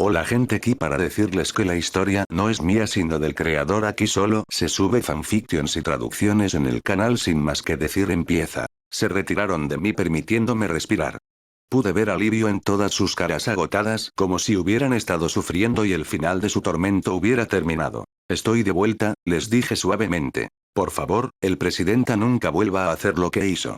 Hola gente, aquí para decirles que la historia no es mía sino del creador. Aquí solo se sube fanfictions y traducciones en el canal. Sin más que decir, empieza. Se retiraron de mí permitiéndome respirar. Pude ver alivio en todas sus caras agotadas, como si hubieran estado sufriendo y el final de su tormento hubiera terminado. Estoy de vuelta, les dije suavemente. Por favor, el presidenta nunca vuelva a hacer lo que hizo.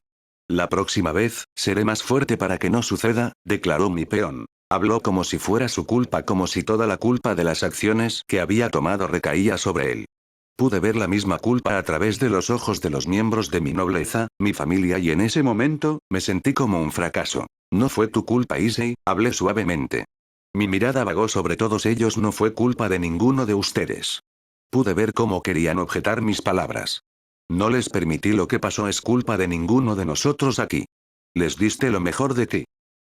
La próxima vez, seré más fuerte para que no suceda, declaró mi peón. Habló como si fuera su culpa, como si toda la culpa de las acciones que había tomado recaía sobre él. Pude ver la misma culpa a través de los ojos de los miembros de mi nobleza, mi familia, y en ese momento, me sentí como un fracaso. No fue tu culpa, Issei, hablé suavemente. Mi mirada vagó sobre todos ellos. No fue culpa de ninguno de ustedes. Pude ver cómo querían objetar mis palabras. No les permití. Lo que pasó es culpa de ninguno de nosotros aquí. Les diste lo mejor de ti.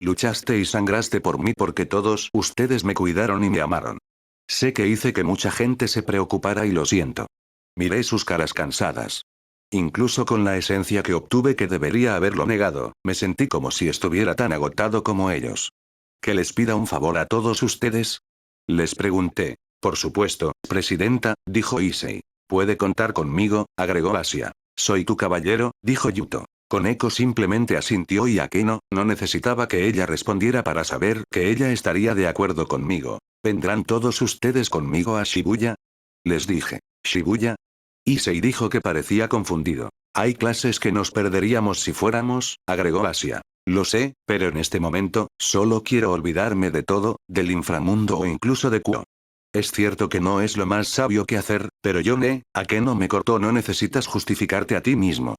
Luchaste y sangraste por mí porque todos ustedes me cuidaron y me amaron. Sé que hice que mucha gente se preocupara y lo siento. Miré sus caras cansadas. Incluso con la esencia que obtuve, que debería haberlo negado, me sentí como si estuviera tan agotado como ellos. ¿Que les pida un favor a todos ustedes? Les pregunté. Por supuesto, presidenta, dijo Issei. Puede contar conmigo, agregó Asia. Soy tu caballero, dijo Yuto. Koneko simplemente asintió y Akeno no necesitaba que ella respondiera para saber que ella estaría de acuerdo conmigo. ¿Vendrán todos ustedes conmigo a Shibuya? Les dije. ¿Shibuya? Issei dijo que parecía confundido. Hay clases que nos perderíamos si fuéramos, agregó Asia. Lo sé, pero en este momento, solo quiero olvidarme de todo, del inframundo o incluso de Kuo. Es cierto que no es lo más sabio que hacer, pero Yone, Akeno me cortó. No necesitas justificarte a ti mismo.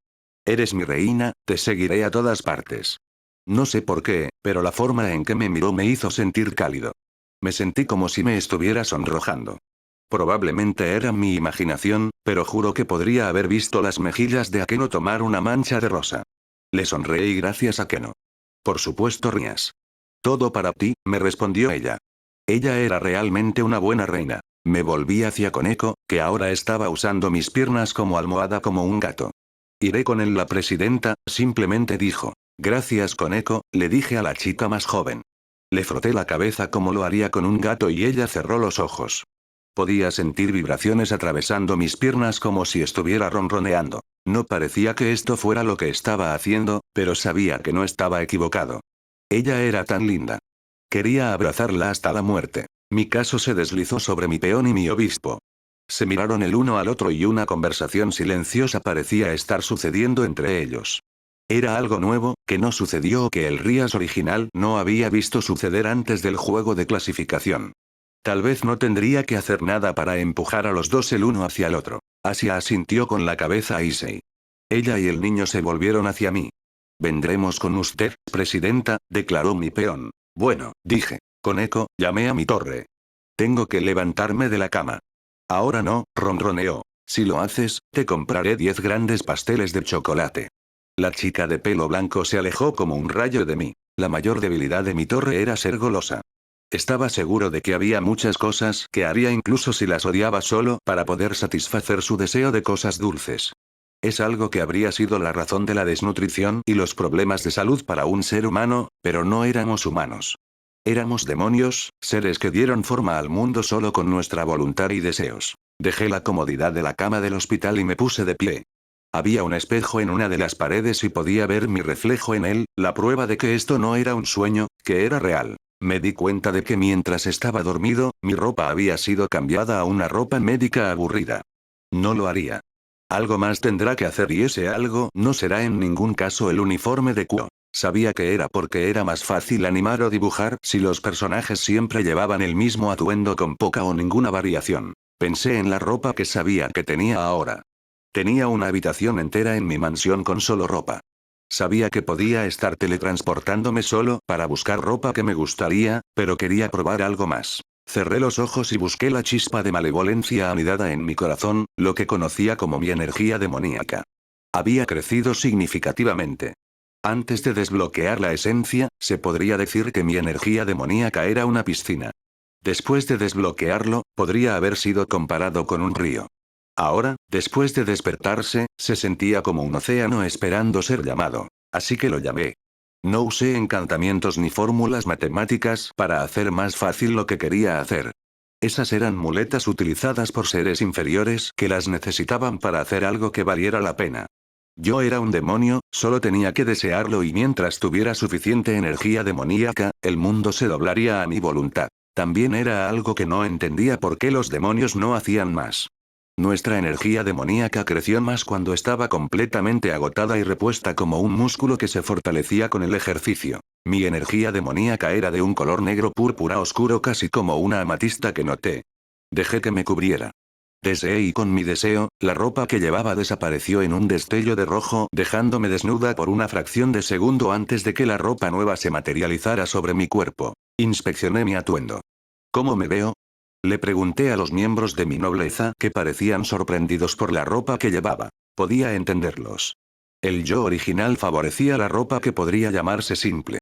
Eres mi reina, te seguiré a todas partes. No sé por qué, pero la forma en que me miró me hizo sentir cálido. Me sentí como si me estuviera sonrojando. Probablemente era mi imaginación, pero juro que podría haber visto las mejillas de Akeno tomar una mancha de rosa. Le sonreí. Gracias, Akeno. Por supuesto, Rías. Todo para ti, me respondió ella. Ella era realmente una buena reina. Me volví hacia Koneko, que ahora estaba usando mis piernas como almohada como un gato. Iré con él. La presidenta simplemente dijo. Gracias, Koneko, le dije a la chica más joven. Le froté la cabeza como lo haría con un gato y ella cerró los ojos. Podía sentir vibraciones atravesando mis piernas como si estuviera ronroneando. No parecía que esto fuera lo que estaba haciendo, pero sabía que no estaba equivocado. Ella era tan linda. Quería abrazarla hasta la muerte. Mi caso se deslizó sobre mi peón y mi obispo. Se miraron el uno al otro y una conversación silenciosa parecía estar sucediendo entre ellos. Era algo nuevo, que no sucedió o que el Rías original no había visto suceder antes del juego de clasificación. Tal vez no tendría que hacer nada para empujar a los dos el uno hacia el otro. Asia asintió con la cabeza a Issei. Ella y el niño se volvieron hacia mí. Vendremos con usted, presidenta, declaró mi peón. Bueno, dije. Koneko, llamé a mi torre. Tengo que levantarme de la cama. Ahora no, ronroneó. Si lo haces, te compraré 10 grandes pasteles de chocolate. La chica de pelo blanco se alejó como un rayo de mí. La mayor debilidad de mi torre era ser golosa. Estaba seguro de que había muchas cosas que haría incluso si las odiaba solo para poder satisfacer su deseo de cosas dulces. Es algo que habría sido la razón de la desnutrición y los problemas de salud para un ser humano, pero no éramos humanos. Éramos demonios, seres que dieron forma al mundo solo con nuestra voluntad y deseos. Dejé la comodidad de la cama del hospital y me puse de pie. Había un espejo en una de las paredes y podía ver mi reflejo en él, la prueba de que esto no era un sueño, que era real. Me di cuenta de que mientras estaba dormido, mi ropa había sido cambiada a una ropa médica aburrida. No lo haría. Algo más tendrá que hacer y ese algo no será en ningún caso el uniforme de Kuo. Sabía que era porque era más fácil animar o dibujar si los personajes siempre llevaban el mismo atuendo con poca o ninguna variación. Pensé en la ropa que sabía que tenía ahora. Tenía una habitación entera en mi mansión con solo ropa. Sabía que podía estar teletransportándome solo para buscar ropa que me gustaría, pero quería probar algo más. Cerré los ojos y busqué la chispa de malevolencia anidada en mi corazón, lo que conocía como mi energía demoníaca. Había crecido significativamente. Antes de desbloquear la esencia, se podría decir que mi energía demoníaca era una piscina. Después de desbloquearlo, podría haber sido comparado con un río. Ahora, después de despertarse, se sentía como un océano esperando ser llamado. Así que lo llamé. No usé encantamientos ni fórmulas matemáticas para hacer más fácil lo que quería hacer. Esas eran muletas utilizadas por seres inferiores que las necesitaban para hacer algo que valiera la pena. Yo era un demonio, solo tenía que desearlo y mientras tuviera suficiente energía demoníaca, el mundo se doblaría a mi voluntad. También era algo que no entendía por qué los demonios no hacían más. Nuestra energía demoníaca creció más cuando estaba completamente agotada y repuesta como un músculo que se fortalecía con el ejercicio. Mi energía demoníaca era de un color negro púrpura oscuro casi como una amatista que noté. Dejé que me cubriera. Deseé y con mi deseo, la ropa que llevaba desapareció en un destello de rojo dejándome desnuda por una fracción de segundo antes de que la ropa nueva se materializara sobre mi cuerpo. Inspeccioné mi atuendo. ¿Cómo me veo? Le pregunté a los miembros de mi nobleza que parecían sorprendidos por la ropa que llevaba. Podía entenderlos. El yo original favorecía la ropa que podría llamarse simple.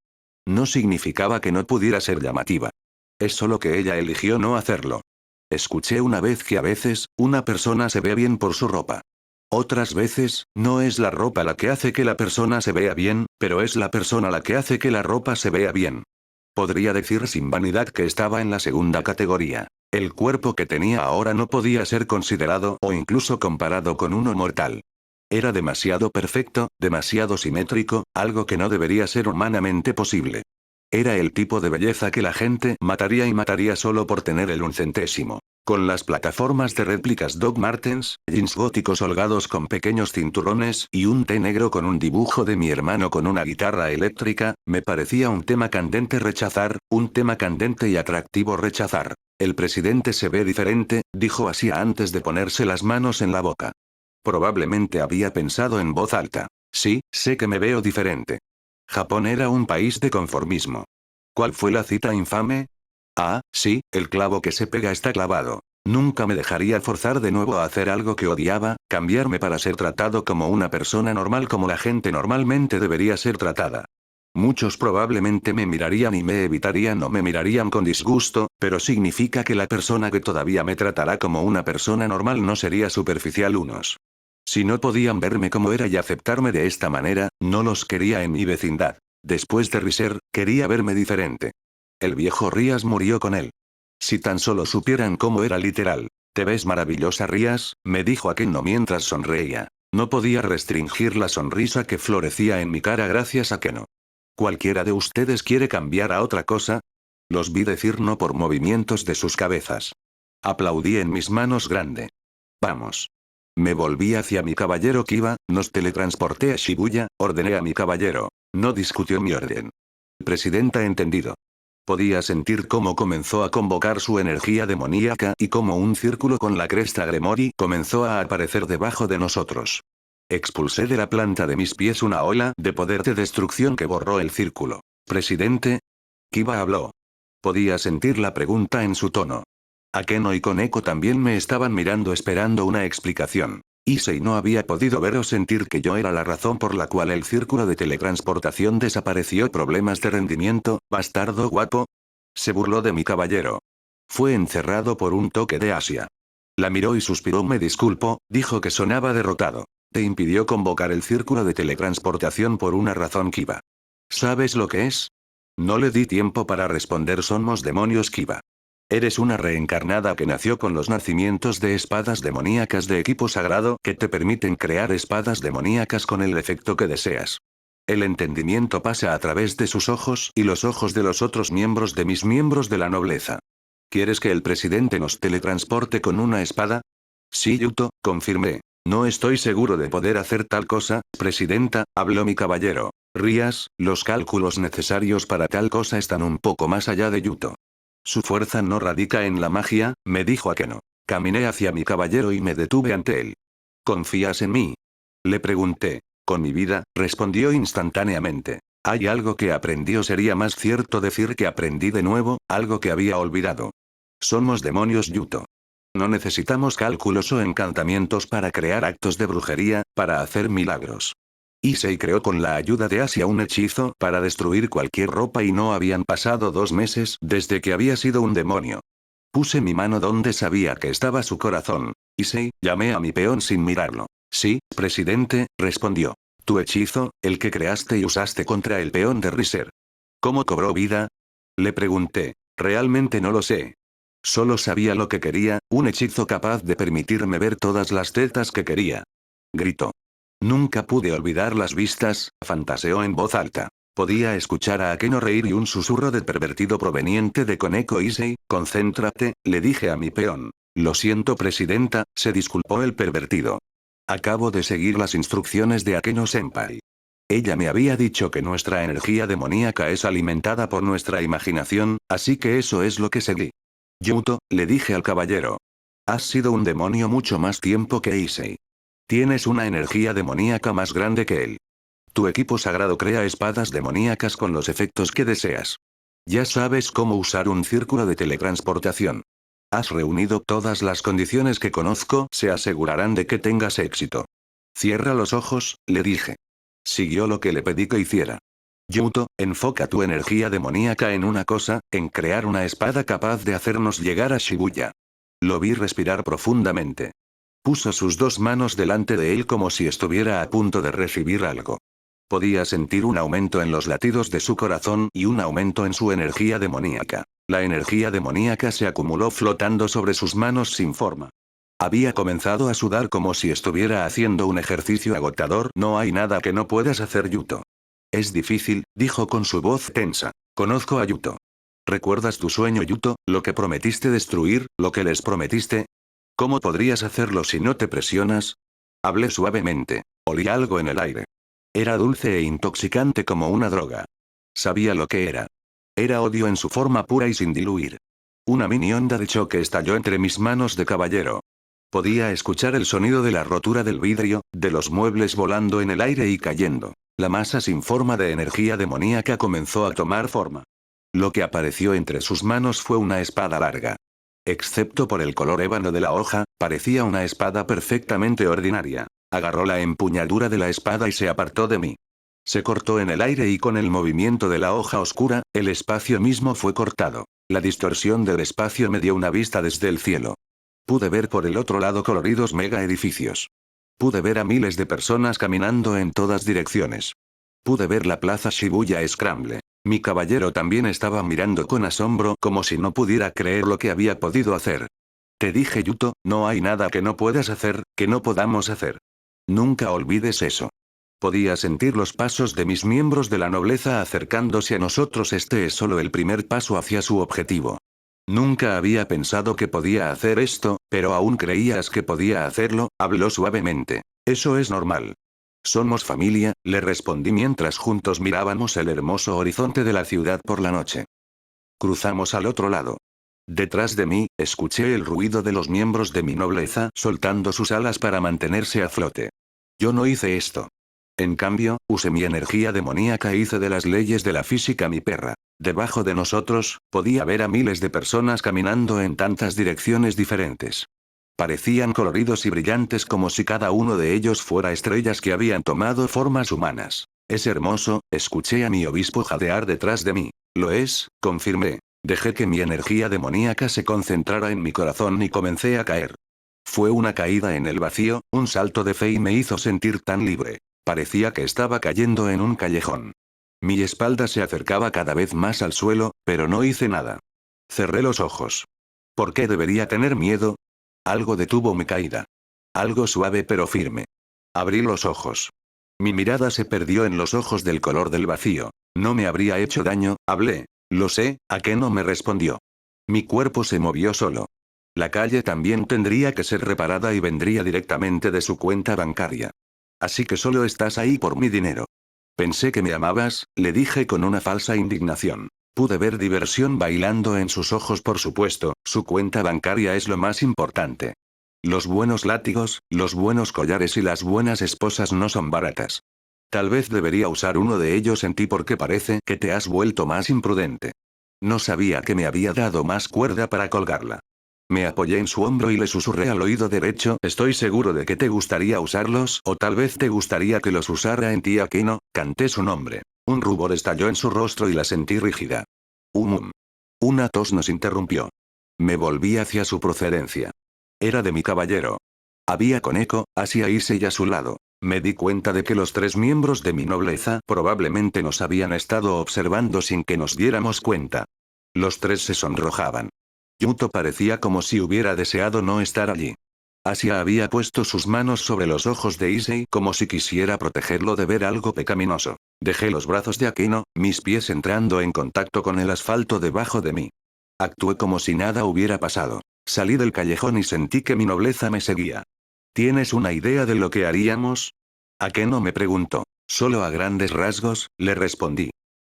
No significaba que no pudiera ser llamativa. Es solo que ella eligió no hacerlo. Escuché una vez que a veces, una persona se ve bien por su ropa. Otras veces, no es la ropa la que hace que la persona se vea bien, pero es la persona la que hace que la ropa se vea bien. Podría decir sin vanidad que estaba en la segunda categoría. El cuerpo que tenía ahora no podía ser considerado o incluso comparado con uno mortal. Era demasiado perfecto, demasiado simétrico, algo que no debería ser humanamente posible. Era el tipo de belleza que la gente mataría y mataría solo por tener el 1 centésimo. Con las plataformas de réplicas Doc Martens, jeans góticos holgados con pequeños cinturones y un té negro con un dibujo de mi hermano con una guitarra eléctrica, me parecía un tema candente rechazar, un tema candente y atractivo rechazar. El presidente se ve diferente, dijo Asia antes de ponerse las manos en la boca. Probablemente había pensado en voz alta. Sí, sé que me veo diferente. Japón era un país de conformismo. ¿Cuál fue la cita infame? Ah, sí, el clavo que se pega está clavado. Nunca me dejaría forzar de nuevo a hacer algo que odiaba, cambiarme para ser tratado como una persona normal como la gente normalmente debería ser tratada. Muchos probablemente me mirarían y me evitarían o me mirarían con disgusto, pero significa que la persona que todavía me tratará como una persona normal no sería superficial unos. Si no podían verme como era y aceptarme de esta manera, no los quería en mi vecindad. Después de Riser, quería verme diferente. El viejo Rías murió con él. Si tan solo supieran cómo era literal. Te ves maravillosa Rías, me dijo Akeno mientras sonreía. No podía restringir la sonrisa que florecía en mi cara gracias a Akeno. ¿Cualquiera de ustedes quiere cambiar a otra cosa? Los vi decir no por movimientos de sus cabezas. Aplaudí en mis manos grande. Vamos. Me volví hacia mi caballero Kiba, nos teletransporté a Shibuya, ordené a mi caballero. No discutió mi orden. Presidenta entendido. Podía sentir cómo comenzó a convocar su energía demoníaca y cómo un círculo con la cresta Gremori comenzó a aparecer debajo de nosotros. Expulsé de la planta de mis pies una ola de poder de destrucción que borró el círculo. Presidente. Kiba habló. Podía sentir la pregunta en su tono. Akeno y Koneko también me estaban mirando esperando una explicación. Issei no había podido ver o sentir que yo era la razón por la cual el círculo de teletransportación desapareció. ¿Problemas de rendimiento, bastardo guapo? Se burló de mi caballero. Fue encerrado por un toque de Asia. La miró y suspiró. Me disculpo, dijo que sonaba derrotado. Te impidió convocar el círculo de teletransportación por una razón Kiba. ¿Sabes lo que es? No le di tiempo para responder. Somos demonios Kiba. Eres una reencarnada que nació con los nacimientos de espadas demoníacas de equipo sagrado que te permiten crear espadas demoníacas con el efecto que deseas. El entendimiento pasa a través de sus ojos y los ojos de los otros miembros de mis miembros de la nobleza. ¿Quieres que el presidente nos teletransporte con una espada? Sí, Yuto, confirmé. No estoy seguro de poder hacer tal cosa, presidenta, habló mi caballero. Rías, los cálculos necesarios para tal cosa están un poco más allá de Yuto. Su fuerza no radica en la magia, me dijo Akeno. Caminé hacia mi caballero y me detuve ante él. ¿Confías en mí? Le pregunté. Con mi vida, respondió instantáneamente. Hay algo que aprendí o sería más cierto decir que aprendí de nuevo, algo que había olvidado. Somos demonios Yuto. No necesitamos cálculos o encantamientos para crear actos de brujería, para hacer milagros. Issei creó con la ayuda de Asia un hechizo para destruir cualquier ropa y no habían pasado 2 meses desde que había sido un demonio. Puse mi mano donde sabía que estaba su corazón. Issei, llamé a mi peón sin mirarlo. Sí, presidente, respondió. Tu hechizo, el que creaste y usaste contra el peón de Riser. ¿Cómo cobró vida? Le pregunté. Realmente no lo sé. Solo sabía lo que quería, un hechizo capaz de permitirme ver todas las tetas que quería. Gritó. Nunca pude olvidar las vistas, fantaseó en voz alta. Podía escuchar a Akeno reír y un susurro de pervertido proveniente de Koneko Issei. Concéntrate, le dije a mi peón. Lo siento, presidenta, se disculpó el pervertido. Acabo de seguir las instrucciones de Akeno-senpai. Ella me había dicho que nuestra energía demoníaca es alimentada por nuestra imaginación, así que eso es lo que seguí. Yuto, le dije al caballero. Has sido un demonio mucho más tiempo que Issei. Tienes una energía demoníaca más grande que él. Tu equipo sagrado crea espadas demoníacas con los efectos que deseas. Ya sabes cómo usar un círculo de teletransportación. Has reunido todas las condiciones que conozco, se asegurarán de que tengas éxito. Cierra los ojos, le dije. Siguió lo que le pedí que hiciera. Yuto, enfoca tu energía demoníaca en una cosa, en crear una espada capaz de hacernos llegar a Shibuya. Lo vi respirar profundamente. Puso sus dos manos delante de él como si estuviera a punto de recibir algo. Podía sentir un aumento en los latidos de su corazón y un aumento en su energía demoníaca. La energía demoníaca se acumuló flotando sobre sus manos sin forma. Había comenzado a sudar como si estuviera haciendo un ejercicio agotador. No hay nada que no puedas hacer, Yuto. Es difícil, dijo con su voz tensa. Conozco a Yuto. ¿Recuerdas tu sueño, Yuto, lo que prometiste destruir, lo que les prometiste? ¿Cómo podrías hacerlo si no te presionas? Hablé suavemente. Olí algo en el aire. Era dulce e intoxicante como una droga. Sabía lo que era. Era odio en su forma pura y sin diluir. Una mini onda de choque estalló entre mis manos de caballero. Podía escuchar el sonido de la rotura del vidrio, de los muebles volando en el aire y cayendo. La masa sin forma de energía demoníaca comenzó a tomar forma. Lo que apareció entre sus manos fue una espada larga. Excepto por el color ébano de la hoja, parecía una espada perfectamente ordinaria. Agarró la empuñadura de la espada y se apartó de mí. Se cortó en el aire y con el movimiento de la hoja oscura, el espacio mismo fue cortado. La distorsión del espacio me dio una vista desde el cielo. Pude ver por el otro lado coloridos mega edificios. Pude ver a miles de personas caminando en todas direcciones. Pude ver la plaza Shibuya Scramble. Mi caballero también estaba mirando con asombro como si no pudiera creer lo que había podido hacer. Te dije, Yuto, no hay nada que no puedas hacer, que no podamos hacer. Nunca olvides eso. Podía sentir los pasos de mis miembros de la nobleza acercándose a nosotros. Este es solo el primer paso hacia su objetivo. Nunca había pensado que podía hacer esto, pero aún creías que podía hacerlo, habló suavemente. Eso es normal. Somos familia, le respondí mientras juntos mirábamos el hermoso horizonte de la ciudad por la noche. Cruzamos al otro lado. Detrás de mí, escuché el ruido de los miembros de mi nobleza soltando sus alas para mantenerse a flote. Yo no hice esto. En cambio, usé mi energía demoníaca e hice de las leyes de la física mi perra. Debajo de nosotros, podía ver a miles de personas caminando en tantas direcciones diferentes. Parecían coloridos y brillantes como si cada uno de ellos fuera estrellas que habían tomado formas humanas. Es hermoso, escuché a mi obispo jadear detrás de mí. Lo es, confirmé. Dejé que mi energía demoníaca se concentrara en mi corazón y comencé a caer. Fue una caída en el vacío, un salto de fe y me hizo sentir tan libre. Parecía que estaba cayendo en un callejón. Mi espalda se acercaba cada vez más al suelo, pero no hice nada. Cerré los ojos. ¿Por qué debería tener miedo? Algo detuvo mi caída. Algo suave pero firme. Abrí los ojos. Mi mirada se perdió en los ojos del color del vacío. No me habría hecho daño, hablé. Lo sé, Akeno me respondió. Mi cuerpo se movió solo. La calle también tendría que ser reparada y vendría directamente de su cuenta bancaria. Así que solo estás ahí por mi dinero. Pensé que me amabas, le dije con una falsa indignación. Pude ver diversión bailando en sus ojos, por supuesto, su cuenta bancaria es lo más importante. Los buenos látigos, los buenos collares y las buenas esposas no son baratas. Tal vez debería usar uno de ellos en ti porque parece que te has vuelto más imprudente. No sabía que me había dado más cuerda para colgarla. Me apoyé en su hombro y le susurré al oído derecho. Estoy seguro de que te gustaría usarlos, o tal vez te gustaría que los usara en ti, Akeno. Canté su nombre. Un rubor estalló en su rostro y la sentí rígida. Una tos nos interrumpió. Me volví hacia su procedencia. Era de mi caballero. Había Koneko, Asia Issei a su lado. Me di cuenta de que los 3 miembros de mi nobleza probablemente nos habían estado observando sin que nos diéramos cuenta. Los 3 se sonrojaban. Yuto parecía como si hubiera deseado no estar allí. Asia había puesto sus manos sobre los ojos de Issei como si quisiera protegerlo de ver algo pecaminoso. Dejé los brazos de Akeno, mis pies entrando en contacto con el asfalto debajo de mí. Actué como si nada hubiera pasado. Salí del callejón y sentí que mi nobleza me seguía. ¿Tienes una idea de lo que haríamos? Akeno me preguntó. Solo a grandes rasgos, le respondí.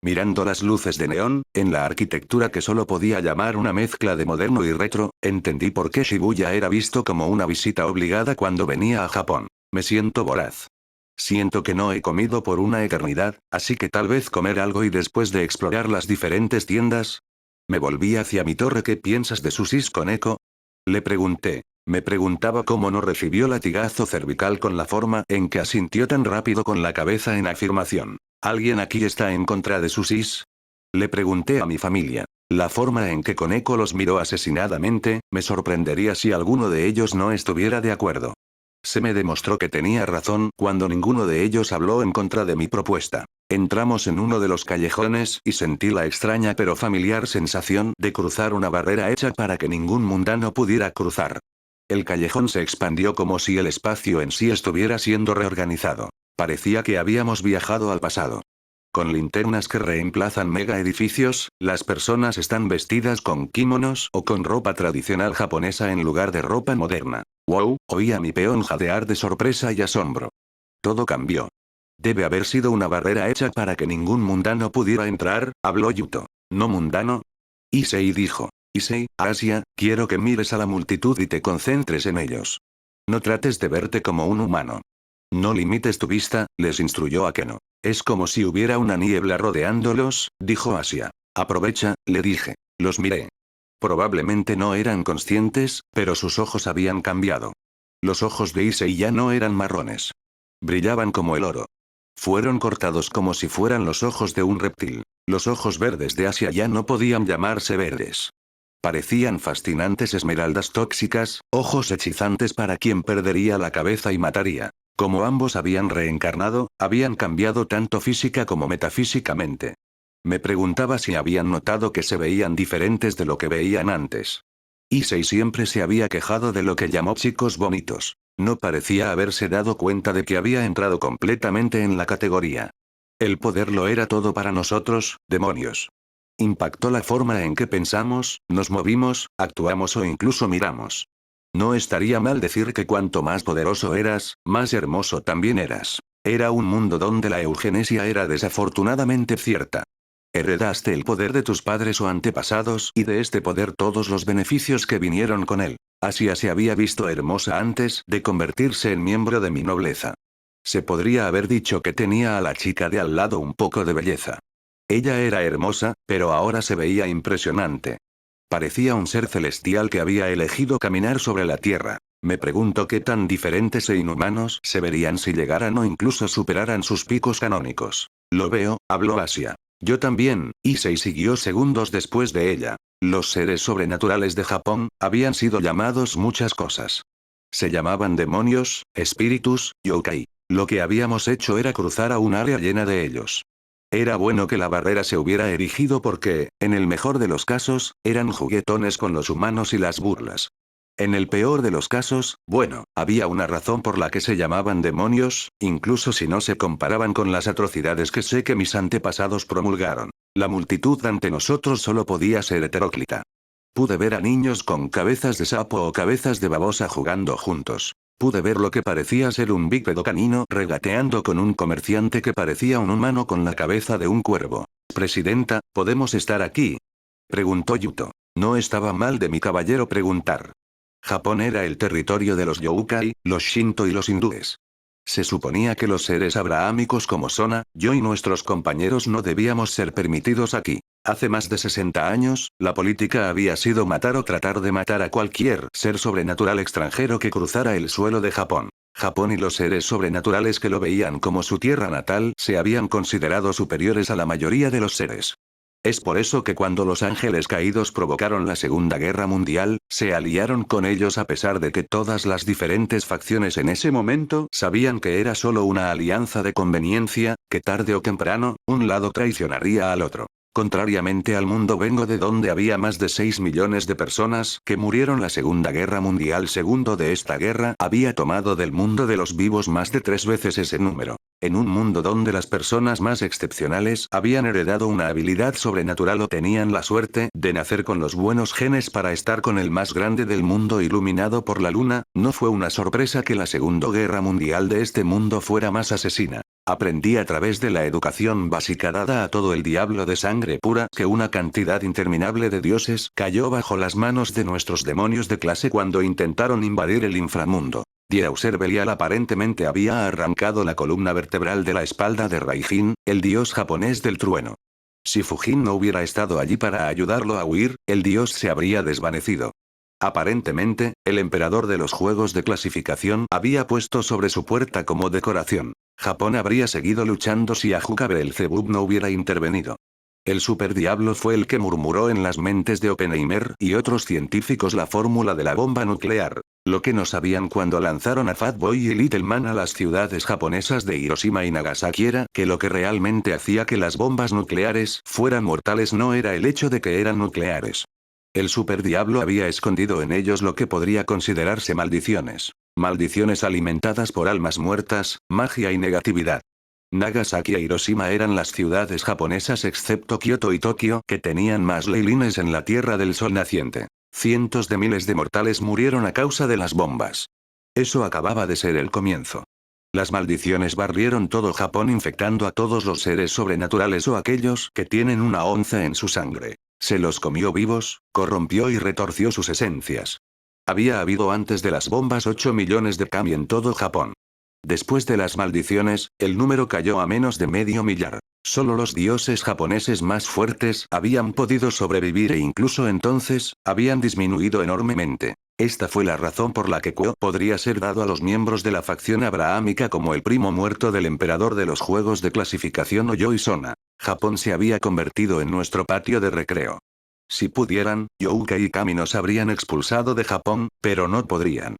Mirando las luces de neón, en la arquitectura que solo podía llamar una mezcla de moderno y retro, entendí por qué Shibuya era visto como una visita obligada cuando venía a Japón. Me siento voraz. Siento que no he comido por una eternidad, así que tal vez comer algo y después de explorar las diferentes tiendas. Me volví hacia mi torre. ¿Qué piensas de Sushis Koneko? Le pregunté. Me preguntaba cómo no recibió latigazo cervical con la forma en que asintió tan rápido con la cabeza en afirmación. ¿Alguien aquí está en contra de Sushis? Le pregunté a mi familia. La forma en que Koneko los miró asesinadamente, me sorprendería si alguno de ellos no estuviera de acuerdo. Se me demostró que tenía razón cuando ninguno de ellos habló en contra de mi propuesta. Entramos en uno de los callejones y sentí la extraña pero familiar sensación de cruzar una barrera hecha para que ningún mundano pudiera cruzar. El callejón se expandió como si el espacio en sí estuviera siendo reorganizado. Parecía que habíamos viajado al pasado. Con linternas que reemplazan mega edificios, las personas están vestidas con kimonos o con ropa tradicional japonesa en lugar de ropa moderna. ¡Wow! Oí a mi peón jadear de sorpresa y asombro. Todo cambió. Debe haber sido una barrera hecha para que ningún mundano pudiera entrar, habló Yuto. ¿No mundano? Issei dijo. Issei, Asia, quiero que mires a la multitud y te concentres en ellos. No trates de verte como un humano. No limites tu vista, les instruyó Akeno. Es como si hubiera una niebla rodeándolos, dijo Asia. Aprovecha, le dije. Los miré. Probablemente no eran conscientes, pero sus ojos habían cambiado. Los ojos de Issei ya no eran marrones. Brillaban como el oro. Fueron cortados como si fueran los ojos de un reptil. Los ojos verdes de Asia ya no podían llamarse verdes. Parecían fascinantes esmeraldas tóxicas, ojos hechizantes para quien perdería la cabeza y mataría. Como ambos habían reencarnado, habían cambiado tanto física como metafísicamente. Me preguntaba si habían notado que se veían diferentes de lo que veían antes. Issei siempre se había quejado de lo que llamó chicos bonitos. No parecía haberse dado cuenta de que había entrado completamente en la categoría. El poder lo era todo para nosotros, demonios. Impactó la forma en que pensamos, nos movimos, actuamos o incluso miramos. No estaría mal decir que cuanto más poderoso eras, más hermoso también eras. Era un mundo donde la eugenesia era desafortunadamente cierta. Heredaste el poder de tus padres o antepasados y de este poder todos los beneficios que vinieron con él. Asia se había visto hermosa antes de convertirse en miembro de mi nobleza. Se podría haber dicho que tenía a la chica de al lado un poco de belleza. Ella era hermosa, pero ahora se veía impresionante. Parecía un ser celestial que había elegido caminar sobre la tierra. Me pregunto qué tan diferentes e inhumanos se verían si llegaran o incluso superaran sus picos canónicos. Lo veo, habló Asia. Yo también, Issei siguió segundos después de ella. Los seres sobrenaturales de Japón habían sido llamados muchas cosas. Se llamaban demonios, espíritus, yokai. Lo que habíamos hecho era cruzar a un área llena de ellos. Era bueno que la barrera se hubiera erigido porque, en el mejor de los casos, eran juguetones con los humanos y las burlas. En el peor de los casos, bueno, había una razón por la que se llamaban demonios, incluso si no se comparaban con las atrocidades que sé que mis antepasados promulgaron. La multitud ante nosotros solo podía ser heteróclita. Pude ver a niños con cabezas de sapo o cabezas de babosa jugando juntos. Pude ver lo que parecía ser un bípedo canino regateando con un comerciante que parecía un humano con la cabeza de un cuervo. Presidenta, ¿podemos estar aquí?, preguntó Yuto. No estaba mal de mi caballero preguntar. Japón era el territorio de los yokai, los shinto y los hindúes. Se suponía que los seres abrahámicos como Sona, yo y nuestros compañeros no debíamos ser permitidos aquí. Hace más de 60 años, la política había sido matar o tratar de matar a cualquier ser sobrenatural extranjero que cruzara el suelo de Japón. Japón y los seres sobrenaturales que lo veían como su tierra natal se habían considerado superiores a la mayoría de los seres. Es por eso que cuando los ángeles caídos provocaron la Segunda Guerra Mundial, se aliaron con ellos a pesar de que todas las diferentes facciones en ese momento sabían que era solo una alianza de conveniencia, que tarde o temprano, un lado traicionaría al otro. Contrariamente al mundo vengo de donde había más de 6 millones de personas que murieron la Segunda Guerra Mundial. Segundo de esta guerra había tomado del mundo de los vivos más de 3 veces ese número. En un mundo donde las personas más excepcionales habían heredado una habilidad sobrenatural o tenían la suerte de nacer con los buenos genes para estar con el más grande del mundo iluminado por la luna, no fue una sorpresa que la Segunda Guerra Mundial de este mundo fuera más asesina. Aprendí a través de la educación básica dada a todo el diablo de sangre pura que una cantidad interminable de dioses cayó bajo las manos de nuestros demonios de clase cuando intentaron invadir el inframundo. Dieuser Belial aparentemente había arrancado la columna vertebral de la espalda de Raijin, el dios japonés del trueno. Si Fujin no hubiera estado allí para ayudarlo a huir, el dios se habría desvanecido. Aparentemente, el emperador de los juegos de clasificación había puesto sobre su puerta como decoración. Japón habría seguido luchando si Ajuka Beelzebub no hubiera intervenido. El superdiablo fue el que murmuró en las mentes de Oppenheimer y otros científicos la fórmula de la bomba nuclear. Lo que no sabían cuando lanzaron a Fatboy y Little Man a las ciudades japonesas de Hiroshima y Nagasaki era que lo que realmente hacía que las bombas nucleares fueran mortales no era el hecho de que eran nucleares. El superdiablo había escondido en ellos lo que podría considerarse maldiciones. Maldiciones alimentadas por almas muertas, magia y negatividad. Nagasaki e Hiroshima eran las ciudades japonesas excepto Kioto y Tokio que tenían más leilines en la Tierra del Sol naciente. Cientos de miles de mortales murieron a causa de las bombas. Eso acababa de ser el comienzo. Las maldiciones barrieron todo Japón infectando a todos los seres sobrenaturales o aquellos que tienen una onza en su sangre. Se los comió vivos, corrompió y retorció sus esencias. Había habido antes de las bombas 8 millones de kami en todo Japón. Después de las maldiciones, el número cayó a menos de medio millar. Solo los dioses japoneses más fuertes habían podido sobrevivir e incluso entonces, habían disminuido enormemente. Esta fue la razón por la que Kuo podría ser dado a los miembros de la facción abrahámica como el primo muerto del emperador de los juegos de clasificación Oyoi Sona. Japón se había convertido en nuestro patio de recreo. Si pudieran, Youka y Kami nos habrían expulsado de Japón, pero no podrían.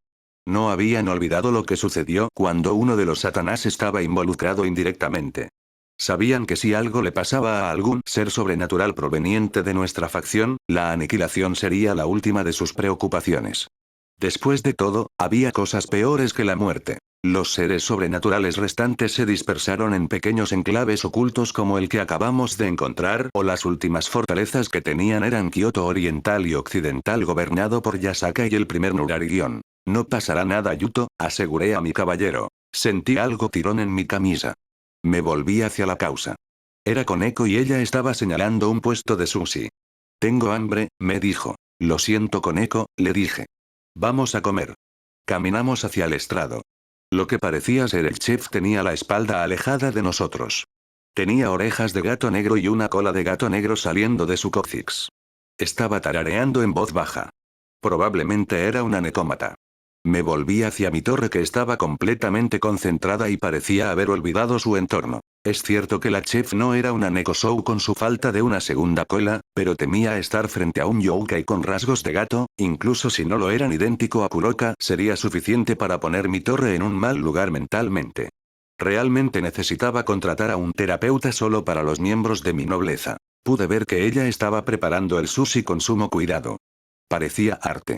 No habían olvidado lo que sucedió cuando uno de los Satanás estaba involucrado indirectamente. Sabían que si algo le pasaba a algún ser sobrenatural proveniente de nuestra facción, la aniquilación sería la última de sus preocupaciones. Después de todo, había cosas peores que la muerte. Los seres sobrenaturales restantes se dispersaron en pequeños enclaves ocultos como el que acabamos de encontrar o las últimas fortalezas que tenían eran Kioto Oriental y Occidental gobernado por Yasaka y el primer Nurarigion. No pasará nada Yuto, aseguré a mi caballero. Sentí algo tirón en mi camisa. Me volví hacia la causa. Era Koneko y ella estaba señalando un puesto de sushi. Tengo hambre, me dijo. Lo siento Koneko, le dije. Vamos a comer. Caminamos hacia el estrado. Lo que parecía ser el chef tenía la espalda alejada de nosotros. Tenía orejas de gato negro y una cola de gato negro saliendo de su cóccix. Estaba tarareando en voz baja. Probablemente era una necómata. Me volví hacia mi torre que estaba completamente concentrada y parecía haber olvidado su entorno. Es cierto que la chef no era una Nekosou con su falta de una segunda cola, pero temía estar frente a un yokai con rasgos de gato, incluso si no lo eran idéntico a Kuroka sería suficiente para poner mi torre en un mal lugar mentalmente. Realmente necesitaba contratar a un terapeuta solo para los miembros de mi nobleza. Pude ver que ella estaba preparando el sushi con sumo cuidado. Parecía arte.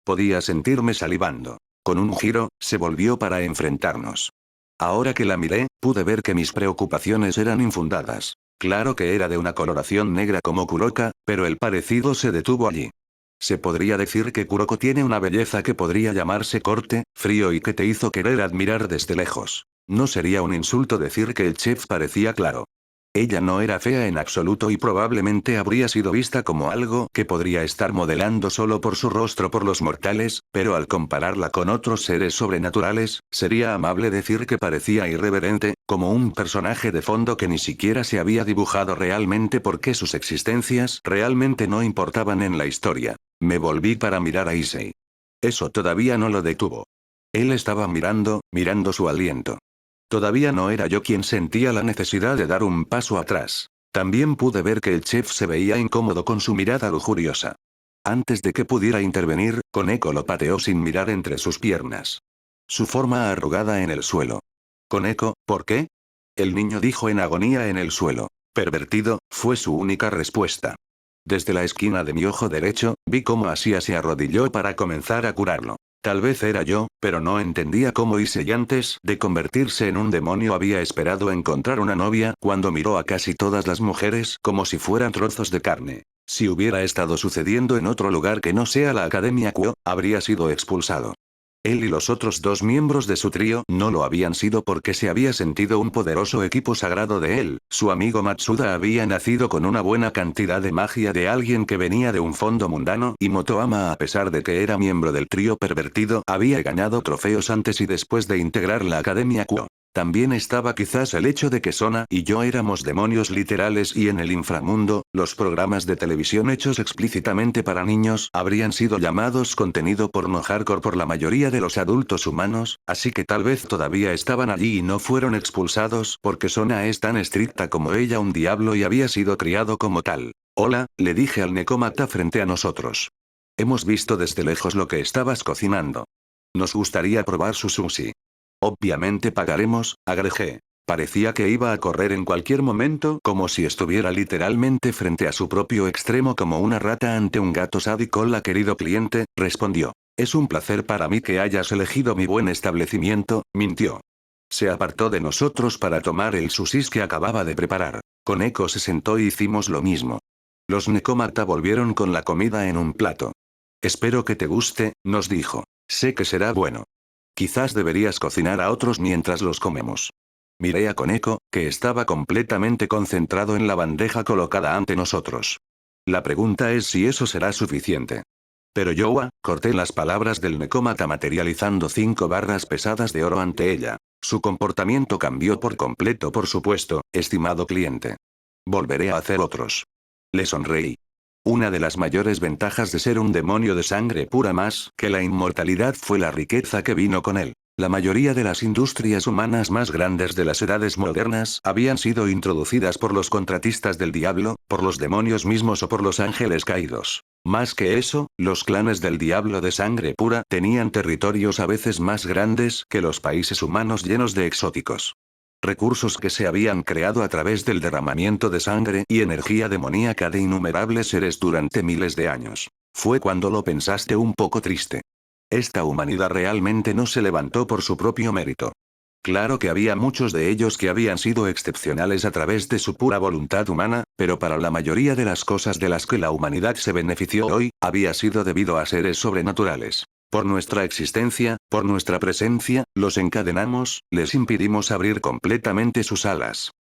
Podía sentirme salivando. Con un giro, se volvió para enfrentarnos. Ahora que la miré, pude ver que mis preocupaciones eran infundadas. Claro que era de una coloración negra como Kuroka, pero el parecido se detuvo allí. Se podría decir que Kuroko tiene una belleza que podría llamarse corte, frío y que te hizo querer admirar desde lejos. No sería un insulto decir que el chef parecía claro. Ella no era fea en absoluto y probablemente habría sido vista como algo que podría estar modelando solo por su rostro por los mortales, pero al compararla con otros seres sobrenaturales, sería amable decir que parecía irreverente, como un personaje de fondo que ni siquiera se había dibujado realmente porque sus existencias realmente no importaban en la historia. Me volví para mirar a Issei. Eso todavía no lo detuvo. Él estaba mirando su aliento. Todavía no era yo quien sentía la necesidad de dar un paso atrás. También pude ver que el chef se veía incómodo con su mirada lujuriosa. Antes de que pudiera intervenir, Koneko lo pateó sin mirar entre sus piernas. Su forma arrugada en el suelo. Koneko, ¿por qué? El niño dijo en agonía en el suelo. Pervertido, fue su única respuesta. Desde la esquina de mi ojo derecho, vi cómo Asia se arrodilló para comenzar a curarlo. Tal vez era yo, pero no entendía cómo Issei antes de convertirse en un demonio había esperado encontrar una novia cuando miró a casi todas las mujeres como si fueran trozos de carne. Si hubiera estado sucediendo en otro lugar que no sea la Academia Kuo, habría sido expulsado. Él y los otros dos miembros de su trío no lo habían sido porque se había sentido un poderoso equipo sagrado de él. Su amigo Matsuda había nacido con una buena cantidad de magia de alguien que venía de un fondo mundano y Motoama, a pesar de que era miembro del trío pervertido, había ganado trofeos antes y después de integrar la Academia Kuo. También estaba quizás el hecho de que Sona y yo éramos demonios literales y en el inframundo, los programas de televisión hechos explícitamente para niños habrían sido llamados contenido porno hardcore por la mayoría de los adultos humanos, así que tal vez todavía estaban allí y no fueron expulsados porque Sona es tan estricta como ella un diablo y había sido criado como tal. Hola, le dije al Necómata frente a nosotros. Hemos visto desde lejos lo que estabas cocinando. Nos gustaría probar su sushi. Obviamente pagaremos, agregé. Parecía que iba a correr en cualquier momento como si estuviera literalmente frente a su propio extremo como una rata ante un gato sádico. Hola querido cliente, respondió. Es un placer para mí que hayas elegido mi buen establecimiento, mintió. Se apartó de nosotros para tomar el sushi que acababa de preparar. Koneko se sentó y hicimos lo mismo. Los Necómata volvieron con la comida en un plato. Espero que te guste, nos dijo. Sé que será bueno. Quizás deberías cocinar a otros mientras los comemos. Miré a Koneko, que estaba completamente concentrado en la bandeja colocada ante nosotros. La pregunta es si eso será suficiente. Pero yo, corté las palabras del Necómata materializando 5 barras pesadas de oro ante ella. Su comportamiento cambió por completo, por supuesto, estimado cliente. Volveré a hacer otros. Le sonreí. Una de las mayores ventajas de ser un demonio de sangre pura más que la inmortalidad fue la riqueza que vino con él. La mayoría de las industrias humanas más grandes de las edades modernas habían sido introducidas por los contratistas del diablo, por los demonios mismos o por los ángeles caídos. Más que eso, los clanes del diablo de sangre pura tenían territorios a veces más grandes que los países humanos llenos de exóticos. Recursos que se habían creado a través del derramamiento de sangre y energía demoníaca de innumerables seres durante miles de años. Fue cuando lo pensaste un poco triste. Esta humanidad realmente no se levantó por su propio mérito. Claro que había muchos de ellos que habían sido excepcionales a través de su pura voluntad humana, pero para la mayoría de las cosas de las que la humanidad se benefició hoy, había sido debido a seres sobrenaturales. Por nuestra existencia, por nuestra presencia, los encadenamos, les impidimos abrir completamente sus alas.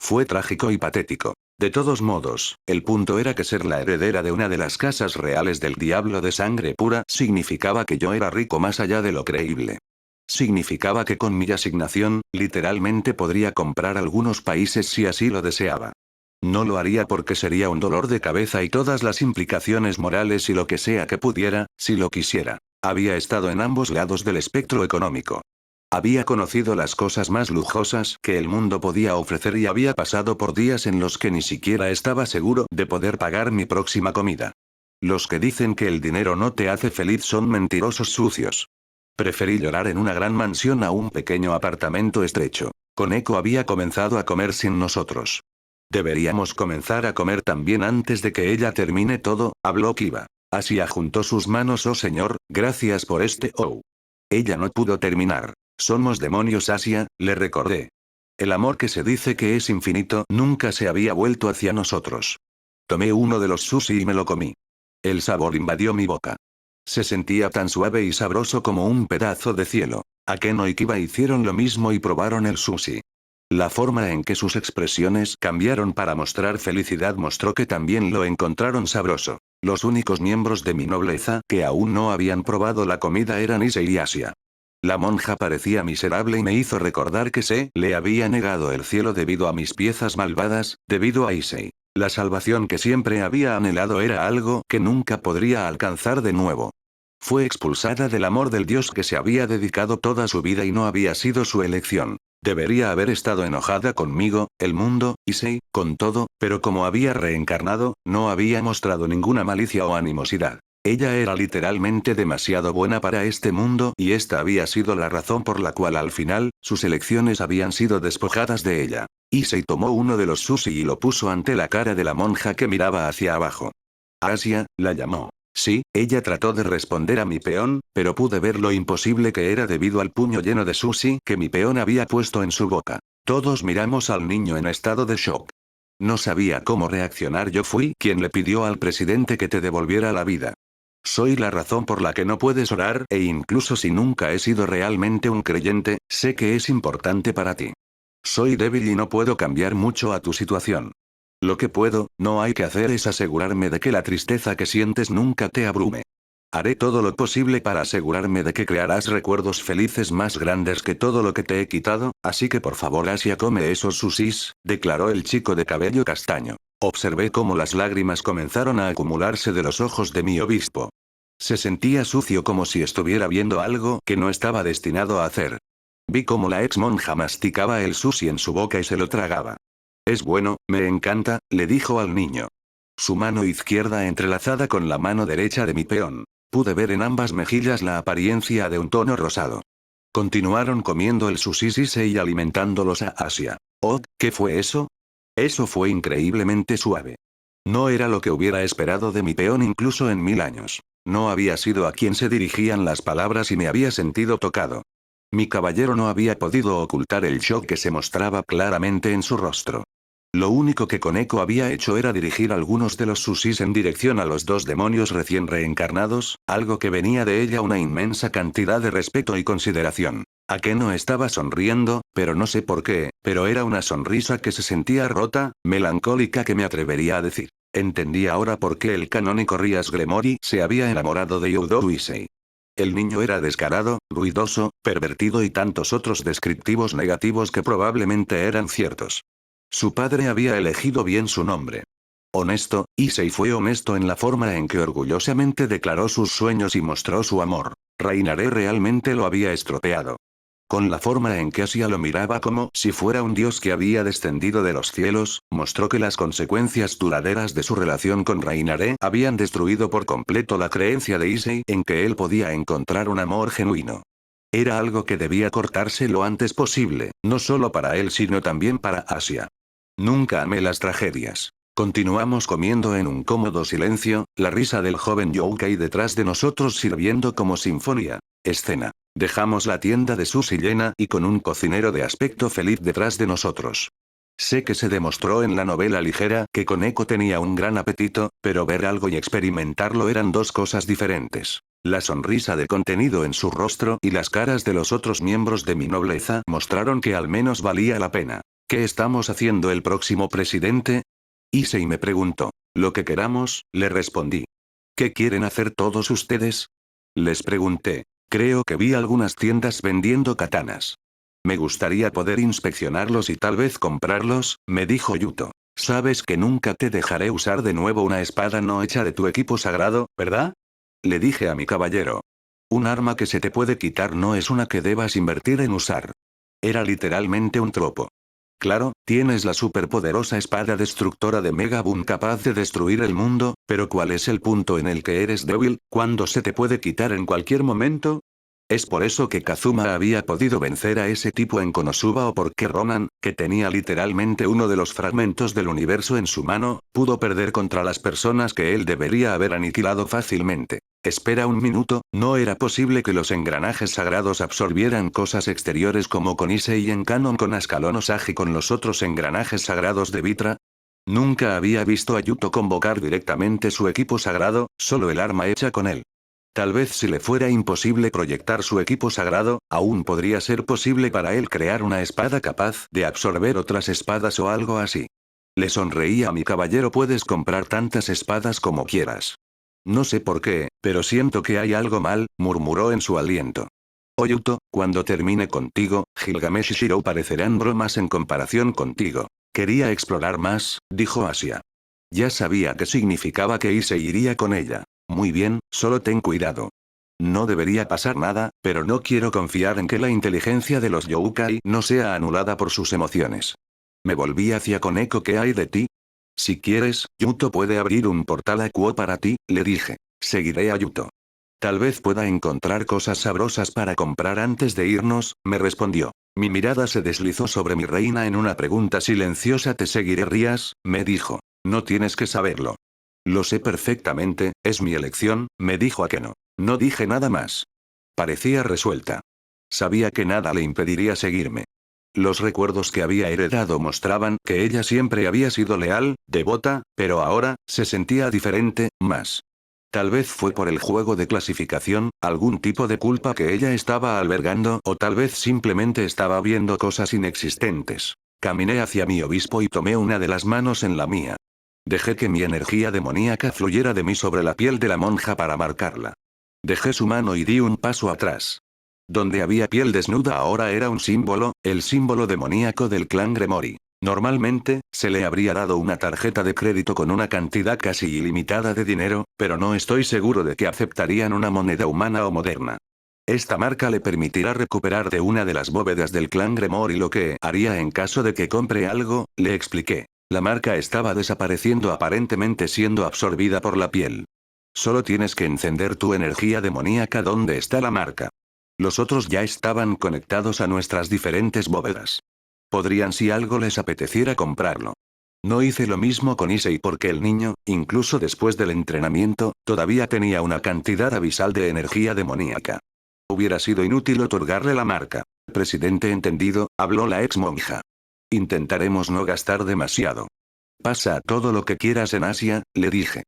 Fue trágico y patético. De todos modos, el punto era que ser la heredera de una de las casas reales del diablo de sangre pura significaba que yo era rico más allá de lo creíble. Significaba que con mi asignación, literalmente podría comprar algunos países si así lo deseaba. No lo haría porque sería un dolor de cabeza y todas las implicaciones morales y lo que sea que pudiera, si lo quisiera. Había estado en ambos lados del espectro económico. Había conocido las cosas más lujosas que el mundo podía ofrecer y había pasado por días en los que ni siquiera estaba seguro de poder pagar mi próxima comida. Los que dicen que el dinero no te hace feliz son mentirosos sucios. Preferí llorar en una gran mansión a un pequeño apartamento estrecho. Koneko había comenzado a comer sin nosotros. Deberíamos comenzar a comer también antes de que ella termine todo, habló Kiba. Asia juntó sus manos. Oh señor, gracias por este. Oh. Ella no pudo terminar. Somos demonios, Asia, le recordé. El amor que se dice que es infinito nunca se había vuelto hacia nosotros. Tomé uno de los sushi y me lo comí. El sabor invadió mi boca. Se sentía tan suave y sabroso como un pedazo de cielo. Akeno y Kiba hicieron lo mismo y probaron el sushi. La forma en que sus expresiones cambiaron para mostrar felicidad mostró que también lo encontraron sabroso. Los únicos miembros de mi nobleza que aún no habían probado la comida eran Issei y Asia. La monja parecía miserable y me hizo recordar que se le había negado el cielo debido a mis piezas malvadas, debido a Issei. La salvación que siempre había anhelado era algo que nunca podría alcanzar de nuevo. Fue expulsada del amor del dios que se había dedicado toda su vida y no había sido su elección. Debería haber estado enojada conmigo, el mundo, Issei, con todo, pero como había reencarnado, no había mostrado ninguna malicia o animosidad. Ella era literalmente demasiado buena para este mundo y esta había sido la razón por la cual al final, sus elecciones habían sido despojadas de ella. Issei tomó uno de los sushi y lo puso ante la cara de la monja que miraba hacia abajo. Asia, la llamó. Sí, ella trató de responder a mi peón, pero pude ver lo imposible que era debido al puño lleno de sushi que mi peón había puesto en su boca. Todos miramos al niño en estado de shock. No sabía cómo reaccionar. Yo fui quien le pidió al presidente que te devolviera la vida. Soy la razón por la que no puedes orar e incluso si nunca he sido realmente un creyente, sé que es importante para ti. Soy débil y no puedo cambiar mucho a tu situación. Lo que puedo, no hay que hacer es asegurarme de que la tristeza que sientes nunca te abrume. Haré todo lo posible para asegurarme de que crearás recuerdos felices más grandes que todo lo que te he quitado, así que por favor Asia come esos sushis, declaró el chico de cabello castaño. Observé cómo las lágrimas comenzaron a acumularse de los ojos de mi obispo. Se sentía sucio como si estuviera viendo algo que no estaba destinado a hacer. Vi cómo la ex monja masticaba el sushi en su boca y se lo tragaba. Es bueno, me encanta, le dijo al niño. Su mano izquierda entrelazada con la mano derecha de mi peón. Pude ver en ambas mejillas la apariencia de un tono rosado. Continuaron comiendo el sushi y alimentándolos a Asia. Oh, ¿qué fue eso? Eso fue increíblemente suave. No era lo que hubiera esperado de mi peón incluso en 1000 años. No había sido a quien se dirigían las palabras y me había sentido tocado. Mi caballero no había podido ocultar el shock que se mostraba claramente en su rostro. Lo único que Koneko había hecho era dirigir algunos de los sushis en dirección a los dos demonios recién reencarnados, algo que venía de ella una inmensa cantidad de respeto y consideración. Akeno estaba sonriendo, pero no sé por qué, pero era una sonrisa que se sentía rota, melancólica que me atrevería a decir. Entendí ahora por qué el canónico Rias Gremori se había enamorado de Yudo Issei. El niño era descarado, ruidoso, pervertido y tantos otros descriptivos negativos que probablemente eran ciertos. Su padre había elegido bien su nombre. Honesto, Issei fue honesto en la forma en que orgullosamente declaró sus sueños y mostró su amor. Reinaré realmente lo había estropeado. Con la forma en que Asia lo miraba como si fuera un dios que había descendido de los cielos, mostró que las consecuencias duraderas de su relación con Reinaré habían destruido por completo la creencia de Issei en que él podía encontrar un amor genuino. Era algo que debía cortarse lo antes posible, no solo para él sino también para Asia. Nunca amé las tragedias. Continuamos comiendo en un cómodo silencio, la risa del joven Youkai detrás de nosotros sirviendo como sinfonía. Escena. Dejamos la tienda de sushi llena y con un cocinero de aspecto feliz detrás de nosotros. Sé que se demostró en la novela ligera que Koneko tenía un gran apetito, pero ver algo y experimentarlo eran dos cosas diferentes. La sonrisa de contenido en su rostro y las caras de los otros miembros de mi nobleza mostraron que al menos valía la pena. ¿Qué estamos haciendo el próximo presidente? Issei me preguntó. Lo que queramos, le respondí. ¿Qué quieren hacer todos ustedes? Les pregunté. Creo que vi algunas tiendas vendiendo katanas. Me gustaría poder inspeccionarlos y tal vez comprarlos, me dijo Yuto. Sabes que nunca te dejaré usar de nuevo una espada no hecha de tu equipo sagrado, ¿verdad? Le dije a mi caballero. Un arma que se te puede quitar no es una que debas invertir en usar. Era literalmente un tropo. Claro, tienes la superpoderosa espada destructora de Mega Boom capaz de destruir el mundo, pero ¿cuál es el punto en el que eres débil, cuando se te puede quitar en cualquier momento? ¿Es por eso que Kazuma había podido vencer a ese tipo en Konosuba o porque Ronan, que tenía literalmente uno de los fragmentos del universo en su mano, pudo perder contra las personas que él debería haber aniquilado fácilmente? Espera un minuto, ¿no era posible que los engranajes sagrados absorbieran cosas exteriores como con Issei en canon con Ascalon Osagi con los otros engranajes sagrados de Vitra? Nunca había visto a Yuto convocar directamente su equipo sagrado, solo el arma hecha con él. Tal vez si le fuera imposible proyectar su equipo sagrado, aún podría ser posible para él crear una espada capaz de absorber otras espadas o algo así. Le sonreí a mi caballero. Puedes comprar tantas espadas como quieras. No sé por qué, pero siento que hay algo mal, murmuró en su aliento. Oyuto, cuando termine contigo, Gilgamesh y Shiro parecerán bromas en comparación contigo. Quería explorar más, dijo Asia. Ya sabía qué significaba que Issei iría con ella. Muy bien, solo ten cuidado. no debería pasar nada, pero no quiero confiar en que la inteligencia de los Youkai no sea anulada por sus emociones. Me volví hacia Koneko. ¿Qué hay de ti? Si quieres, Yuto puede abrir un portal a Kuo para ti, le dije. Seguiré a Yuto. Tal vez pueda encontrar cosas sabrosas para comprar antes de irnos, me respondió. Mi mirada se deslizó sobre mi reina en una pregunta silenciosa. Te seguiré, Rías, me dijo. No tienes que saberlo. Lo sé perfectamente, es mi elección, me dijo Akeno. No dije nada más. Parecía resuelta. Sabía que nada le impediría seguirme. Los recuerdos que había heredado mostraban que ella siempre había sido leal, devota, pero ahora, se sentía diferente, más. Tal vez fue por el juego de clasificación, algún tipo de culpa que ella estaba albergando, o tal vez simplemente estaba viendo cosas inexistentes. Caminé hacia mi obispo y tomé una de las manos en la mía. Dejé que mi energía demoníaca fluyera de mí sobre la piel de la monja para marcarla. Dejé su mano y di un paso atrás. Donde había piel desnuda ahora era un símbolo, el símbolo demoníaco del clan Gremori. Normalmente, se le habría dado una tarjeta de crédito con una cantidad casi ilimitada de dinero, pero no estoy seguro de que aceptarían una moneda humana o moderna. Esta marca le permitirá recuperar de una de las bóvedas del clan Gremori lo que haría en caso de que compre algo, le expliqué. La marca estaba desapareciendo, aparentemente siendo absorbida por la piel. Solo tienes que encender tu energía demoníaca. ¿Dónde está la marca? Los otros ya estaban conectados a nuestras diferentes bóvedas. Podrían, si algo les apeteciera, comprarlo. No hice lo mismo con Issei porque el niño, incluso después del entrenamiento, todavía tenía una cantidad abisal de energía demoníaca. Hubiera sido inútil otorgarle la marca. Presidente, entendido, habló la ex monja. Intentaremos no gastar demasiado. Pasa todo lo que quieras en Asia, le dije.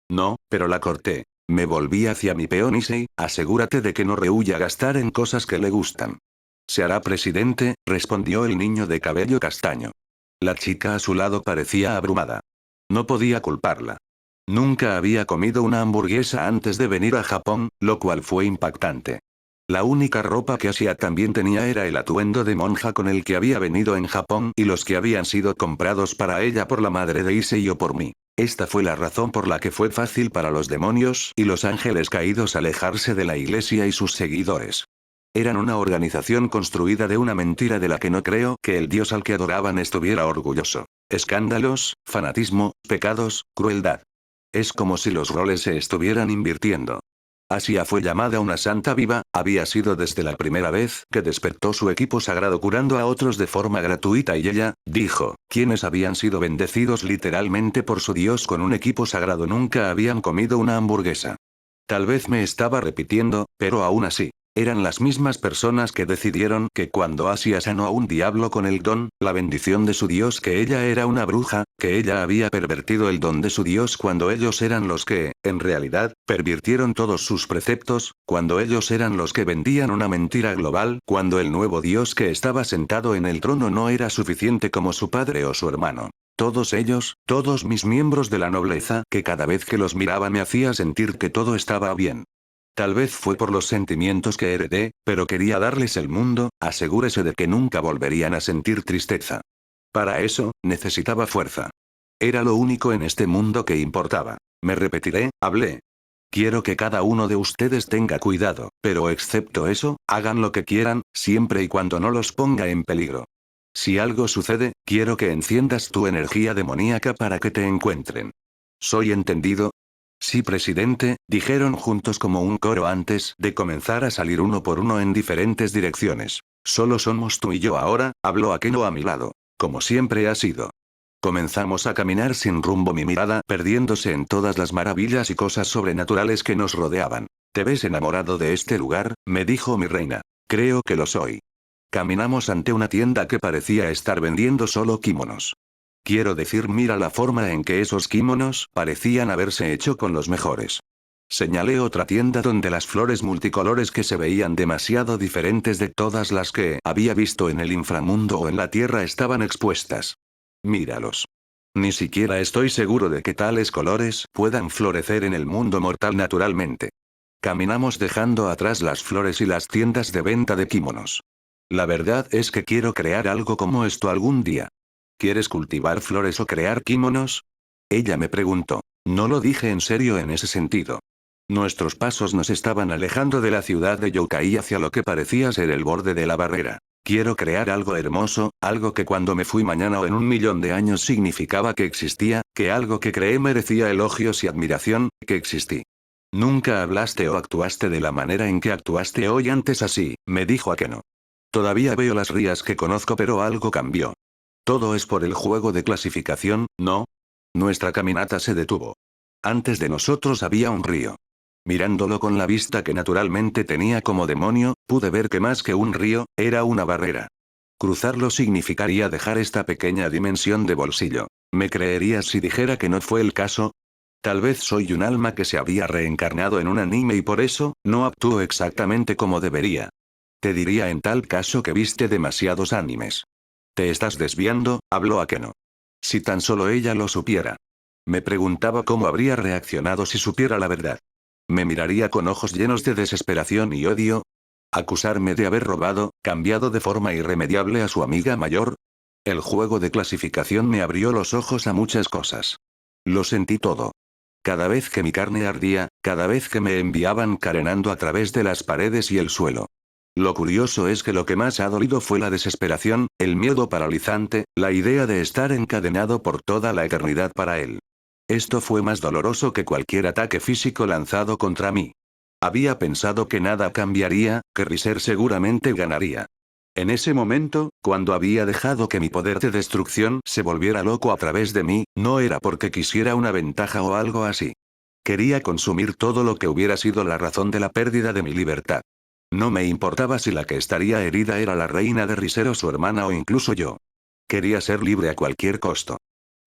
No, pero la corté. Me volví hacia mi peón Issei. Asegúrate de que no rehuya gastar en cosas que le gustan. Se hará, presidente, respondió el niño de cabello castaño. La chica a su lado parecía abrumada. No podía culparla. Nunca había comido una hamburguesa antes de venir a Japón, lo cual fue impactante. La única ropa que Asia también tenía era el atuendo de monja con el que había venido en Japón y los que habían sido comprados para ella por la madre de Issei o por mí. Esta fue la razón por la que fue fácil para los demonios y los ángeles caídos alejarse de la iglesia y sus seguidores. Eran una organización construida de una mentira de la que no creo que el dios al que adoraban estuviera orgulloso. Escándalos, fanatismo, pecados, crueldad. Es como si los roles se estuvieran invirtiendo. Asia fue llamada una santa viva, había sido desde la primera vez que despertó su equipo sagrado curando a otros de forma gratuita y ella, dijo, quienes habían sido bendecidos literalmente por su dios con un equipo sagrado nunca habían comido una hamburguesa. Tal vez me estaba repitiendo, pero aún así. Eran las mismas personas que decidieron que cuando Asia sanó a un diablo con el don, la bendición de su dios, que ella era una bruja, que ella había pervertido el don de su dios cuando ellos eran los que, en realidad, pervirtieron todos sus preceptos, cuando ellos eran los que vendían una mentira global, cuando el nuevo dios que estaba sentado en el trono no era suficiente como su padre o su hermano. Todos ellos, todos mis miembros de la nobleza, que cada vez que los miraba me hacía sentir que todo estaba bien. Tal vez fue por los sentimientos que heredé, pero quería darles el mundo, asegúrese de que nunca volverían a sentir tristeza. Para eso, necesitaba fuerza. Era lo único en este mundo que importaba. Me repetiré, hablé. Quiero que cada uno de ustedes tenga cuidado, pero excepto eso, hagan lo que quieran, siempre y cuando no los ponga en peligro. Si algo sucede, quiero que enciendas tu energía demoníaca para que te encuentren. ¿Soy entendido? Sí, presidente, dijeron juntos como un coro antes de comenzar a salir uno por uno en diferentes direcciones. Solo somos tú y yo ahora, habló Akeno a mi lado. Como siempre ha sido. Comenzamos a caminar sin rumbo, mi mirada perdiéndose en todas las maravillas y cosas sobrenaturales que nos rodeaban. ¿Te ves enamorado de este lugar?, me dijo mi reina. Creo que lo soy. Caminamos ante una tienda que parecía estar vendiendo solo kimonos. Quiero decir, mira la forma en que esos kimonos parecían haberse hecho con los mejores. Señalé otra tienda donde las flores multicolores que se veían demasiado diferentes de todas las que había visto en el inframundo o en la tierra estaban expuestas. Míralos. Ni siquiera estoy seguro de que tales colores puedan florecer en el mundo mortal naturalmente. Caminamos dejando atrás las flores y las tiendas de venta de kimonos. La verdad es que quiero crear algo como esto algún día. ¿Quieres cultivar flores o crear kimonos? Ella me preguntó. No lo dije en serio en ese sentido. Nuestros pasos nos estaban alejando de la ciudad de Youkai hacia lo que parecía ser el borde de la barrera. Quiero crear algo hermoso, algo que cuando me fui mañana o en 1.000.000 de años significaba que existía, que algo que creé merecía elogios y admiración, que existí. Nunca hablaste o actuaste de la manera en que actuaste hoy antes así, me dijo Akeno. Todavía veo las rías que conozco pero algo cambió. Todo es por el juego de clasificación, ¿no? Nuestra caminata se detuvo. Antes de nosotros había un río. Mirándolo con la vista que naturalmente tenía como demonio, pude ver que más que un río, era una barrera. Cruzarlo significaría dejar esta pequeña dimensión de bolsillo. ¿Me creerías si dijera que no fue el caso? Tal vez soy un alma que se había reencarnado en un anime y por eso, no actúo exactamente como debería. Te diría en tal caso que viste demasiados animes. Te estás desviando, habló Akeno. Si tan solo ella lo supiera. Me preguntaba cómo habría reaccionado si supiera la verdad. ¿Me miraría con ojos llenos de desesperación y odio? ¿Acusarme de haber robado, cambiado de forma irremediable a su amiga mayor? El juego de clasificación me abrió los ojos a muchas cosas. Lo sentí todo. Cada vez que mi carne ardía, cada vez que me enviaban carenando a través de las paredes y el suelo. Lo curioso es que lo que más ha dolido fue la desesperación, el miedo paralizante, la idea de estar encadenado por toda la eternidad para él. Esto fue más doloroso que cualquier ataque físico lanzado contra mí. Había pensado que nada cambiaría, que Riser seguramente ganaría. En ese momento, cuando había dejado que mi poder de destrucción se volviera loco a través de mí, no era porque quisiera una ventaja o algo así. Quería consumir todo lo que hubiera sido la razón de la pérdida de mi libertad. No me importaba si la que estaría herida era la reina de Riser o su hermana o incluso yo. Quería ser libre a cualquier costo.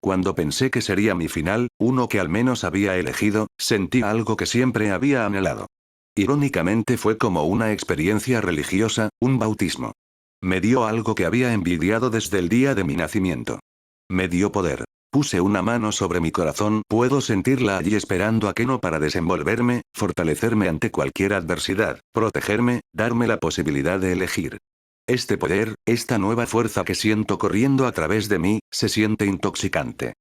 Cuando pensé que sería mi final, uno que al menos había elegido, sentí algo que siempre había anhelado. Irónicamente fue como una experiencia religiosa, un bautismo. Me dio algo que había envidiado desde el día de mi nacimiento. Me dio poder. Puse una mano sobre mi corazón, puedo sentirla allí esperando a Keno para desenvolverme, fortalecerme ante cualquier adversidad, protegerme, darme la posibilidad de elegir. Este poder, esta nueva fuerza que siento corriendo a través de mí, se siente intoxicante.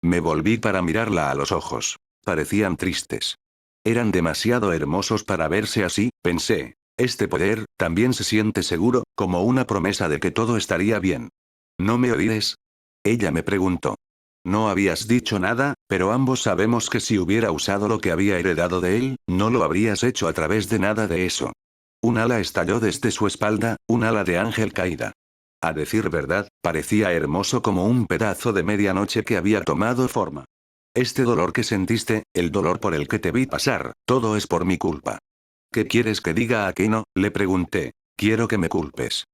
Me volví para mirarla a los ojos. Parecían tristes. Eran demasiado hermosos para verse así, pensé. Este poder, también se siente seguro, como una promesa de que todo estaría bien. ¿No me odies? Ella me preguntó. No habías dicho nada, pero ambos sabemos que si hubiera usado lo que había heredado de él, no lo habrías hecho a través de nada de eso. Un ala estalló desde su espalda, un ala de ángel caída. A decir verdad, parecía hermoso como un pedazo de medianoche que había tomado forma. Este dolor que sentiste, el dolor por el que te vi pasar, todo es por mi culpa. ¿Qué quieres que diga a Keno? Le pregunté. Quiero que me culpes.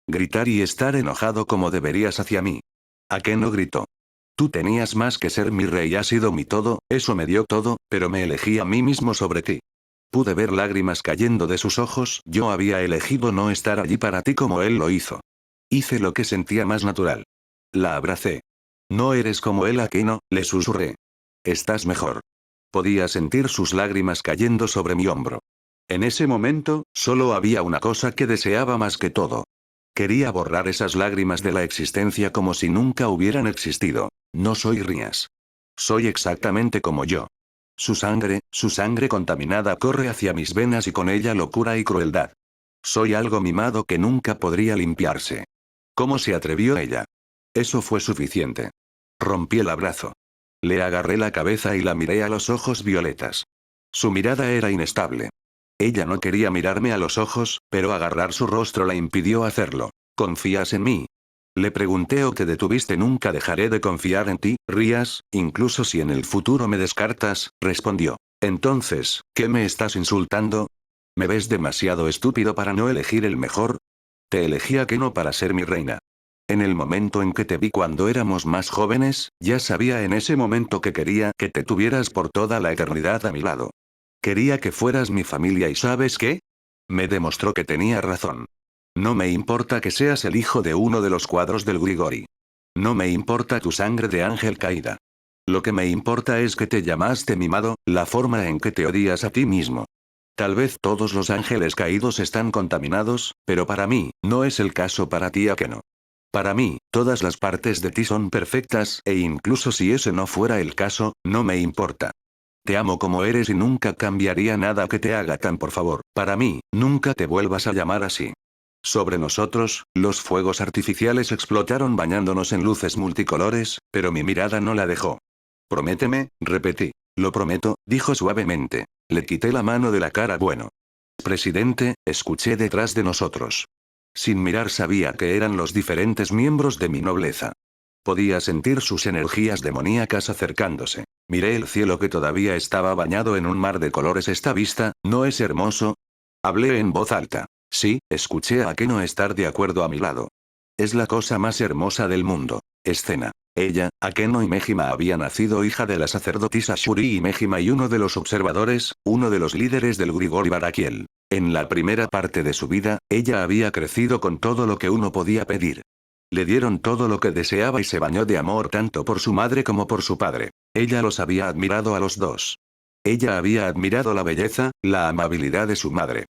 Gritar y estar enojado como deberías hacia mí. Akeno gritó. Tú tenías más que ser mi rey, has sido mi todo, eso me dio todo, pero me elegí a mí mismo sobre ti. Pude ver lágrimas cayendo de sus ojos, yo había elegido no estar allí para ti como él lo hizo. Hice lo que sentía más natural. La abracé. No eres como él, Akeno, le susurré. Estás mejor. Podía sentir sus lágrimas cayendo sobre mi hombro. En ese momento, solo había una cosa que deseaba más que todo. Quería borrar esas lágrimas de la existencia como si nunca hubieran existido. No soy Rias. Soy exactamente como yo. Su sangre contaminada corre hacia mis venas y con ella locura y crueldad. Soy algo mimado que nunca podría limpiarse. ¿Cómo se atrevió ella? Eso fue suficiente. Rompí el abrazo. Le agarré la cabeza y la miré a los ojos violetas. Su mirada era inestable. Ella no quería mirarme a los ojos, pero agarrar su rostro la impidió hacerlo. ¿Confías en mí? Le pregunté. ¿O te detuviste? Nunca dejaré de confiar en ti, Rias, incluso si en el futuro me descartas, respondió. Entonces, ¿qué me estás insultando? ¿Me ves demasiado estúpido para no elegir el mejor? Te elegí a Keno para ser mi reina. En el momento en que te vi cuando éramos más jóvenes, ya sabía en ese momento que quería que te tuvieras por toda la eternidad a mi lado. Quería que fueras mi familia y ¿sabes qué? Me demostró que tenía razón. No me importa que seas el hijo de uno de los cuadros del Grigori. No me importa tu sangre de ángel caída. Lo que me importa es que te llamaste mimado, la forma en que te odias a ti mismo. Tal vez todos los ángeles caídos están contaminados, pero para mí, no es el caso para ti, Akeno. Para mí, todas las partes de ti son perfectas, e incluso si ese no fuera el caso, no me importa. Te amo como eres y nunca cambiaría nada que te haga tan por favor. Para mí, nunca te vuelvas a llamar así. Sobre nosotros, los fuegos artificiales explotaron bañándonos en luces multicolores, pero mi mirada no la dejó. Prométeme, repetí. Lo prometo, dijo suavemente. Le quité la mano de la cara. Bueno. Presidente, escuché detrás de nosotros. Sin mirar sabía que eran los diferentes miembros de mi nobleza. Podía sentir sus energías demoníacas acercándose. Miré el cielo que todavía estaba bañado en un mar de colores. ¿Esta vista, no es hermoso? Hablé en voz alta. Sí, escuché a Akeno estar de acuerdo a mi lado. Es la cosa más hermosa del mundo. Escena. Ella, Akeno y Mejima había nacido hija de la sacerdotisa Shuri y Mejima y uno de los observadores, uno de los líderes del Grigori Barakiel. En la primera parte de su vida, ella había crecido con todo lo que uno podía pedir. Le dieron todo lo que deseaba y se bañó de amor tanto por su madre como por su padre. Ella los había admirado a los dos. Ella había admirado la belleza, la amabilidad de su madre.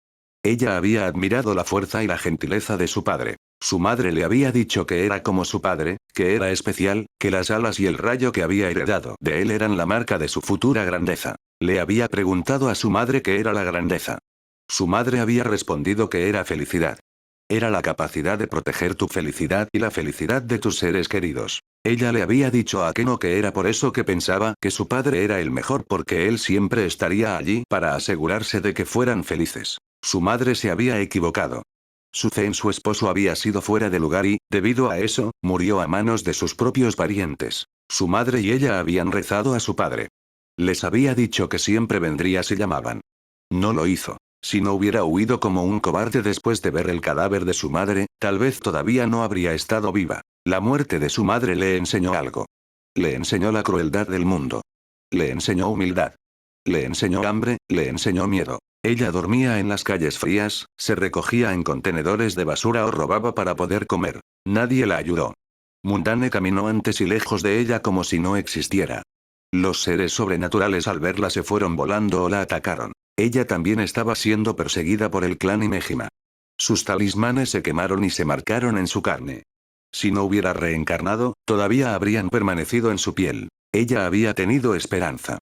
Ella había admirado la fuerza y la gentileza de su padre. Su madre le había dicho que era como su padre, que era especial, que las alas y el rayo que había heredado de él eran la marca de su futura grandeza. Le había preguntado a su madre qué era la grandeza. Su madre había respondido que era felicidad. Era la capacidad de proteger tu felicidad y la felicidad de tus seres queridos. Ella le había dicho a Akeno que era por eso que pensaba que su padre era el mejor porque él siempre estaría allí para asegurarse de que fueran felices. Su madre se había equivocado. Suzen, su esposo, había sido fuera de lugar y, debido a eso, murió a manos de sus propios parientes. Su madre y ella habían rezado a su padre. Les había dicho que siempre vendría si llamaban. No lo hizo. Si no hubiera huido como un cobarde después de ver el cadáver de su madre, tal vez todavía no habría estado viva. La muerte de su madre le enseñó algo. Le enseñó la crueldad del mundo. Le enseñó humildad. Le enseñó hambre, le enseñó miedo. Ella dormía en las calles frías, se recogía en contenedores de basura o robaba para poder comer. Nadie la ayudó. Mundane caminó antes y lejos de ella como si no existiera. Los seres sobrenaturales al verla se fueron volando o la atacaron. Ella también estaba siendo perseguida por el clan Imejima. Sus talismanes se quemaron y se marcaron en su carne. Si no hubiera reencarnado, todavía habrían permanecido en su piel. Ella había tenido esperanza.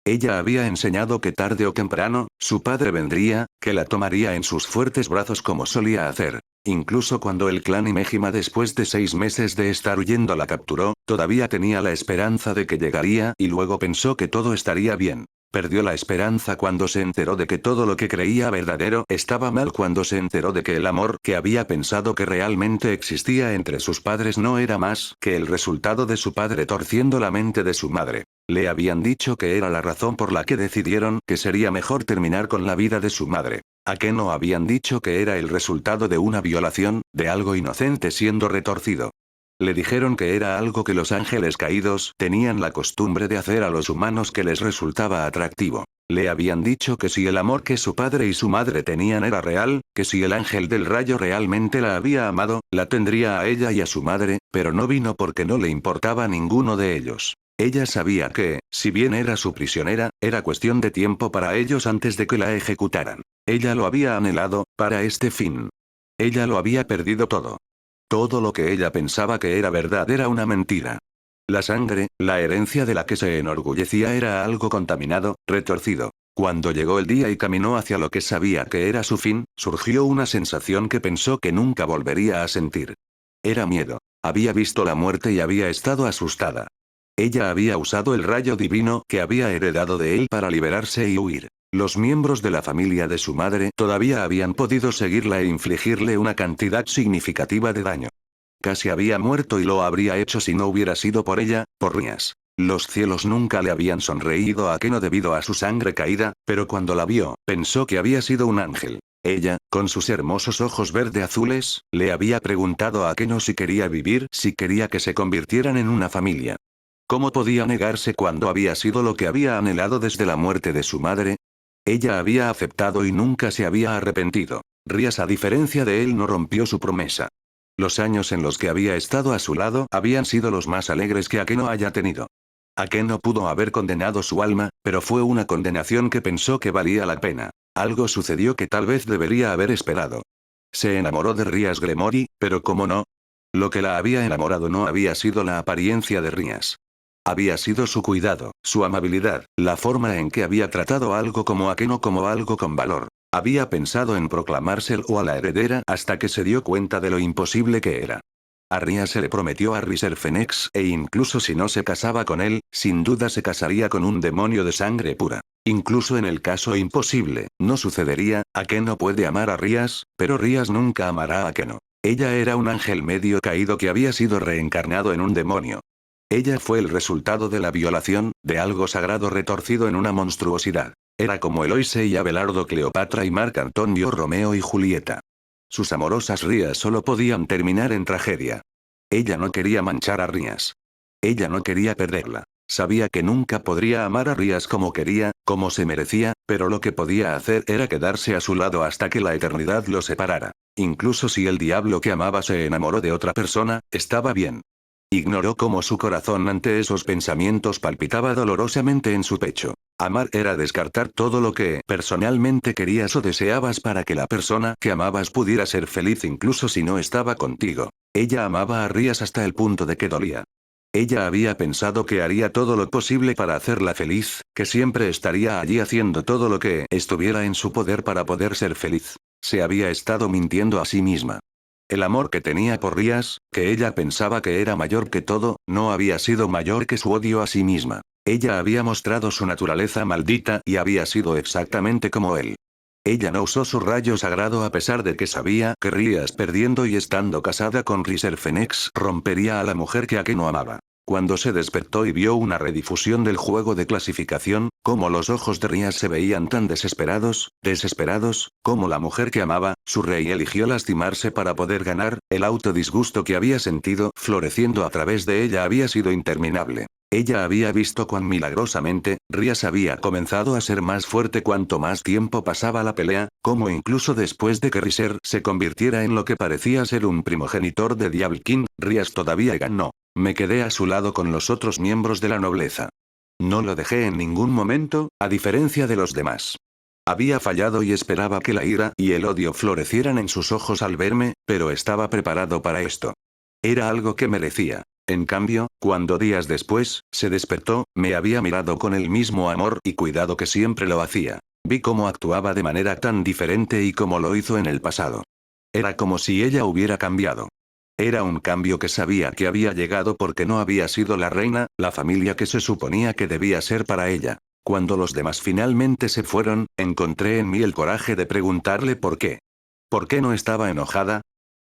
Ella había enseñado que tarde o temprano, su padre vendría, que la tomaría en sus fuertes brazos como solía hacer. Incluso cuando el clan Imejima después de 6 meses de estar huyendo la capturó, todavía tenía la esperanza de que llegaría y luego pensó que todo estaría bien. Perdió la esperanza cuando se enteró de que todo lo que creía verdadero estaba mal, cuando se enteró de que el amor que había pensado que realmente existía entre sus padres no era más que el resultado de su padre torciendo la mente de su madre. Le habían dicho que era la razón por la que decidieron que sería mejor terminar con la vida de su madre. ¿A qué no habían dicho que era el resultado de una violación, de algo inocente siendo retorcido? Le dijeron que era algo que los ángeles caídos tenían la costumbre de hacer a los humanos que les resultaba atractivo. Le habían dicho que si el amor que su padre y su madre tenían era real, que si el ángel del rayo realmente la había amado, la tendría a ella y a su madre, pero no vino porque no le importaba ninguno de ellos. Ella sabía que, si bien era su prisionera, era cuestión de tiempo para ellos antes de que la ejecutaran. Ella lo había anhelado, para este fin. Ella lo había perdido todo. Todo lo que ella pensaba que era verdad era una mentira. La sangre, la herencia de la que se enorgullecía era algo contaminado, retorcido. Cuando llegó el día y caminó hacia lo que sabía que era su fin, surgió una sensación que pensó que nunca volvería a sentir. Era miedo. Había visto la muerte y había estado asustada. Ella había usado el rayo divino que había heredado de él para liberarse y huir. Los miembros de la familia de su madre todavía habían podido seguirla e infligirle una cantidad significativa de daño. Casi había muerto y lo habría hecho si no hubiera sido por ella, por Rias. Los cielos nunca le habían sonreído a Akeno debido a su sangre caída, pero cuando la vio, pensó que había sido un ángel. Ella, con sus hermosos ojos verde azules, le había preguntado a Akeno si quería vivir, si quería que se convirtieran en una familia. ¿Cómo podía negarse cuando había sido lo que había anhelado desde la muerte de su madre? Ella había aceptado y nunca se había arrepentido. Rias, a diferencia de él, no rompió su promesa. Los años en los que había estado a su lado habían sido los más alegres que Akeno haya tenido. Akeno pudo haber condenado su alma, pero fue una condenación que pensó que valía la pena. Algo sucedió que tal vez debería haber esperado. Se enamoró de Rias Gremory, pero ¿cómo no? Lo que la había enamorado no había sido la apariencia de Rias. Había sido su cuidado, su amabilidad, la forma en que había tratado algo como Akeno como algo con valor. Había pensado en proclamárselo a la heredera hasta que se dio cuenta de lo imposible que era. A Ria se le prometió a Riser Fenix e incluso si no se casaba con él, sin duda se casaría con un demonio de sangre pura. Incluso en el caso imposible, no sucedería. Akeno puede amar a Rias, pero Rias nunca amará a Akeno. Ella era un ángel medio caído que había sido reencarnado en un demonio. Ella fue el resultado de la violación, de algo sagrado retorcido en una monstruosidad. Era como Eloise y Abelardo, Cleopatra y Marc Antonio, Romeo y Julieta. Sus amorosas Rías solo podían terminar en tragedia. Ella no quería manchar a Rías. Ella no quería perderla. Sabía que nunca podría amar a Rías como quería, como se merecía, pero lo que podía hacer era quedarse a su lado hasta que la eternidad lo separara. Incluso si el diablo que amaba se enamoró de otra persona, estaba bien. Ignoró cómo su corazón ante esos pensamientos palpitaba dolorosamente en su pecho. Amar era descartar todo lo que personalmente querías o deseabas para que la persona que amabas pudiera ser feliz incluso si no estaba contigo. Ella amaba a Rías hasta el punto de que dolía. Ella había pensado que haría todo lo posible para hacerla feliz, que siempre estaría allí haciendo todo lo que estuviera en su poder para poder ser feliz. Se había estado mintiendo a sí misma. El amor que tenía por Rías, que ella pensaba que era mayor que todo, no había sido mayor que su odio a sí misma. Ella había mostrado su naturaleza maldita y había sido exactamente como él. Ella no usó su rayo sagrado a pesar de que sabía que Rías perdiendo y estando casada con Riser Fenix rompería a la mujer que Akeno amaba. Cuando se despertó y vio una redifusión del juego de clasificación, como los ojos de Rías se veían tan desesperados, como la mujer que amaba, su rey eligió lastimarse para poder ganar. El autodisgusto que había sentido floreciendo a través de ella había sido interminable. Ella había visto cuán milagrosamente, Rías había comenzado a ser más fuerte cuanto más tiempo pasaba la pelea, como incluso después de que Riser se convirtiera en lo que parecía ser un primogenitor de Diablo King, Rías todavía ganó. Me quedé a su lado con los otros miembros de la nobleza. No lo dejé en ningún momento, a diferencia de los demás. Había fallado y esperaba que la ira y el odio florecieran en sus ojos al verme, pero estaba preparado para esto. Era algo que merecía. En cambio, cuando días después, se despertó, me había mirado con el mismo amor y cuidado que siempre lo hacía. Vi cómo actuaba de manera tan diferente y cómo lo hizo en el pasado. Era como si ella hubiera cambiado. Era un cambio que sabía que había llegado porque no había sido la reina, la familia que se suponía que debía ser para ella. Cuando los demás finalmente se fueron, encontré en mí el coraje de preguntarle por qué. ¿Por qué no estaba enojada?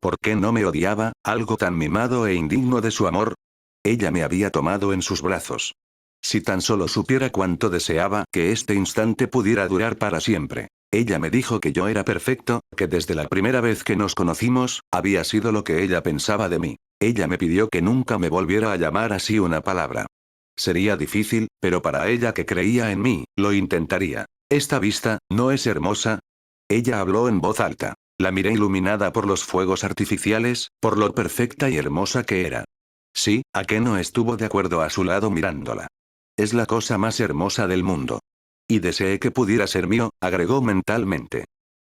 ¿Por qué no me odiaba, algo tan mimado e indigno de su amor? Ella me había tomado en sus brazos. Si tan solo supiera cuánto deseaba que este instante pudiera durar para siempre. Ella me dijo que yo era perfecto, que desde la primera vez que nos conocimos, había sido lo que ella pensaba de mí. Ella me pidió que nunca me volviera a llamar así una palabra. Sería difícil, pero para ella que creía en mí, lo intentaría. ¿Esta vista, no es hermosa? Ella habló en voz alta. La miré iluminada por los fuegos artificiales, por lo perfecta y hermosa que era. Sí, Akeno estuvo de acuerdo a su lado mirándola. Es la cosa más hermosa del mundo. Y deseé que pudiera ser mío, agregó mentalmente.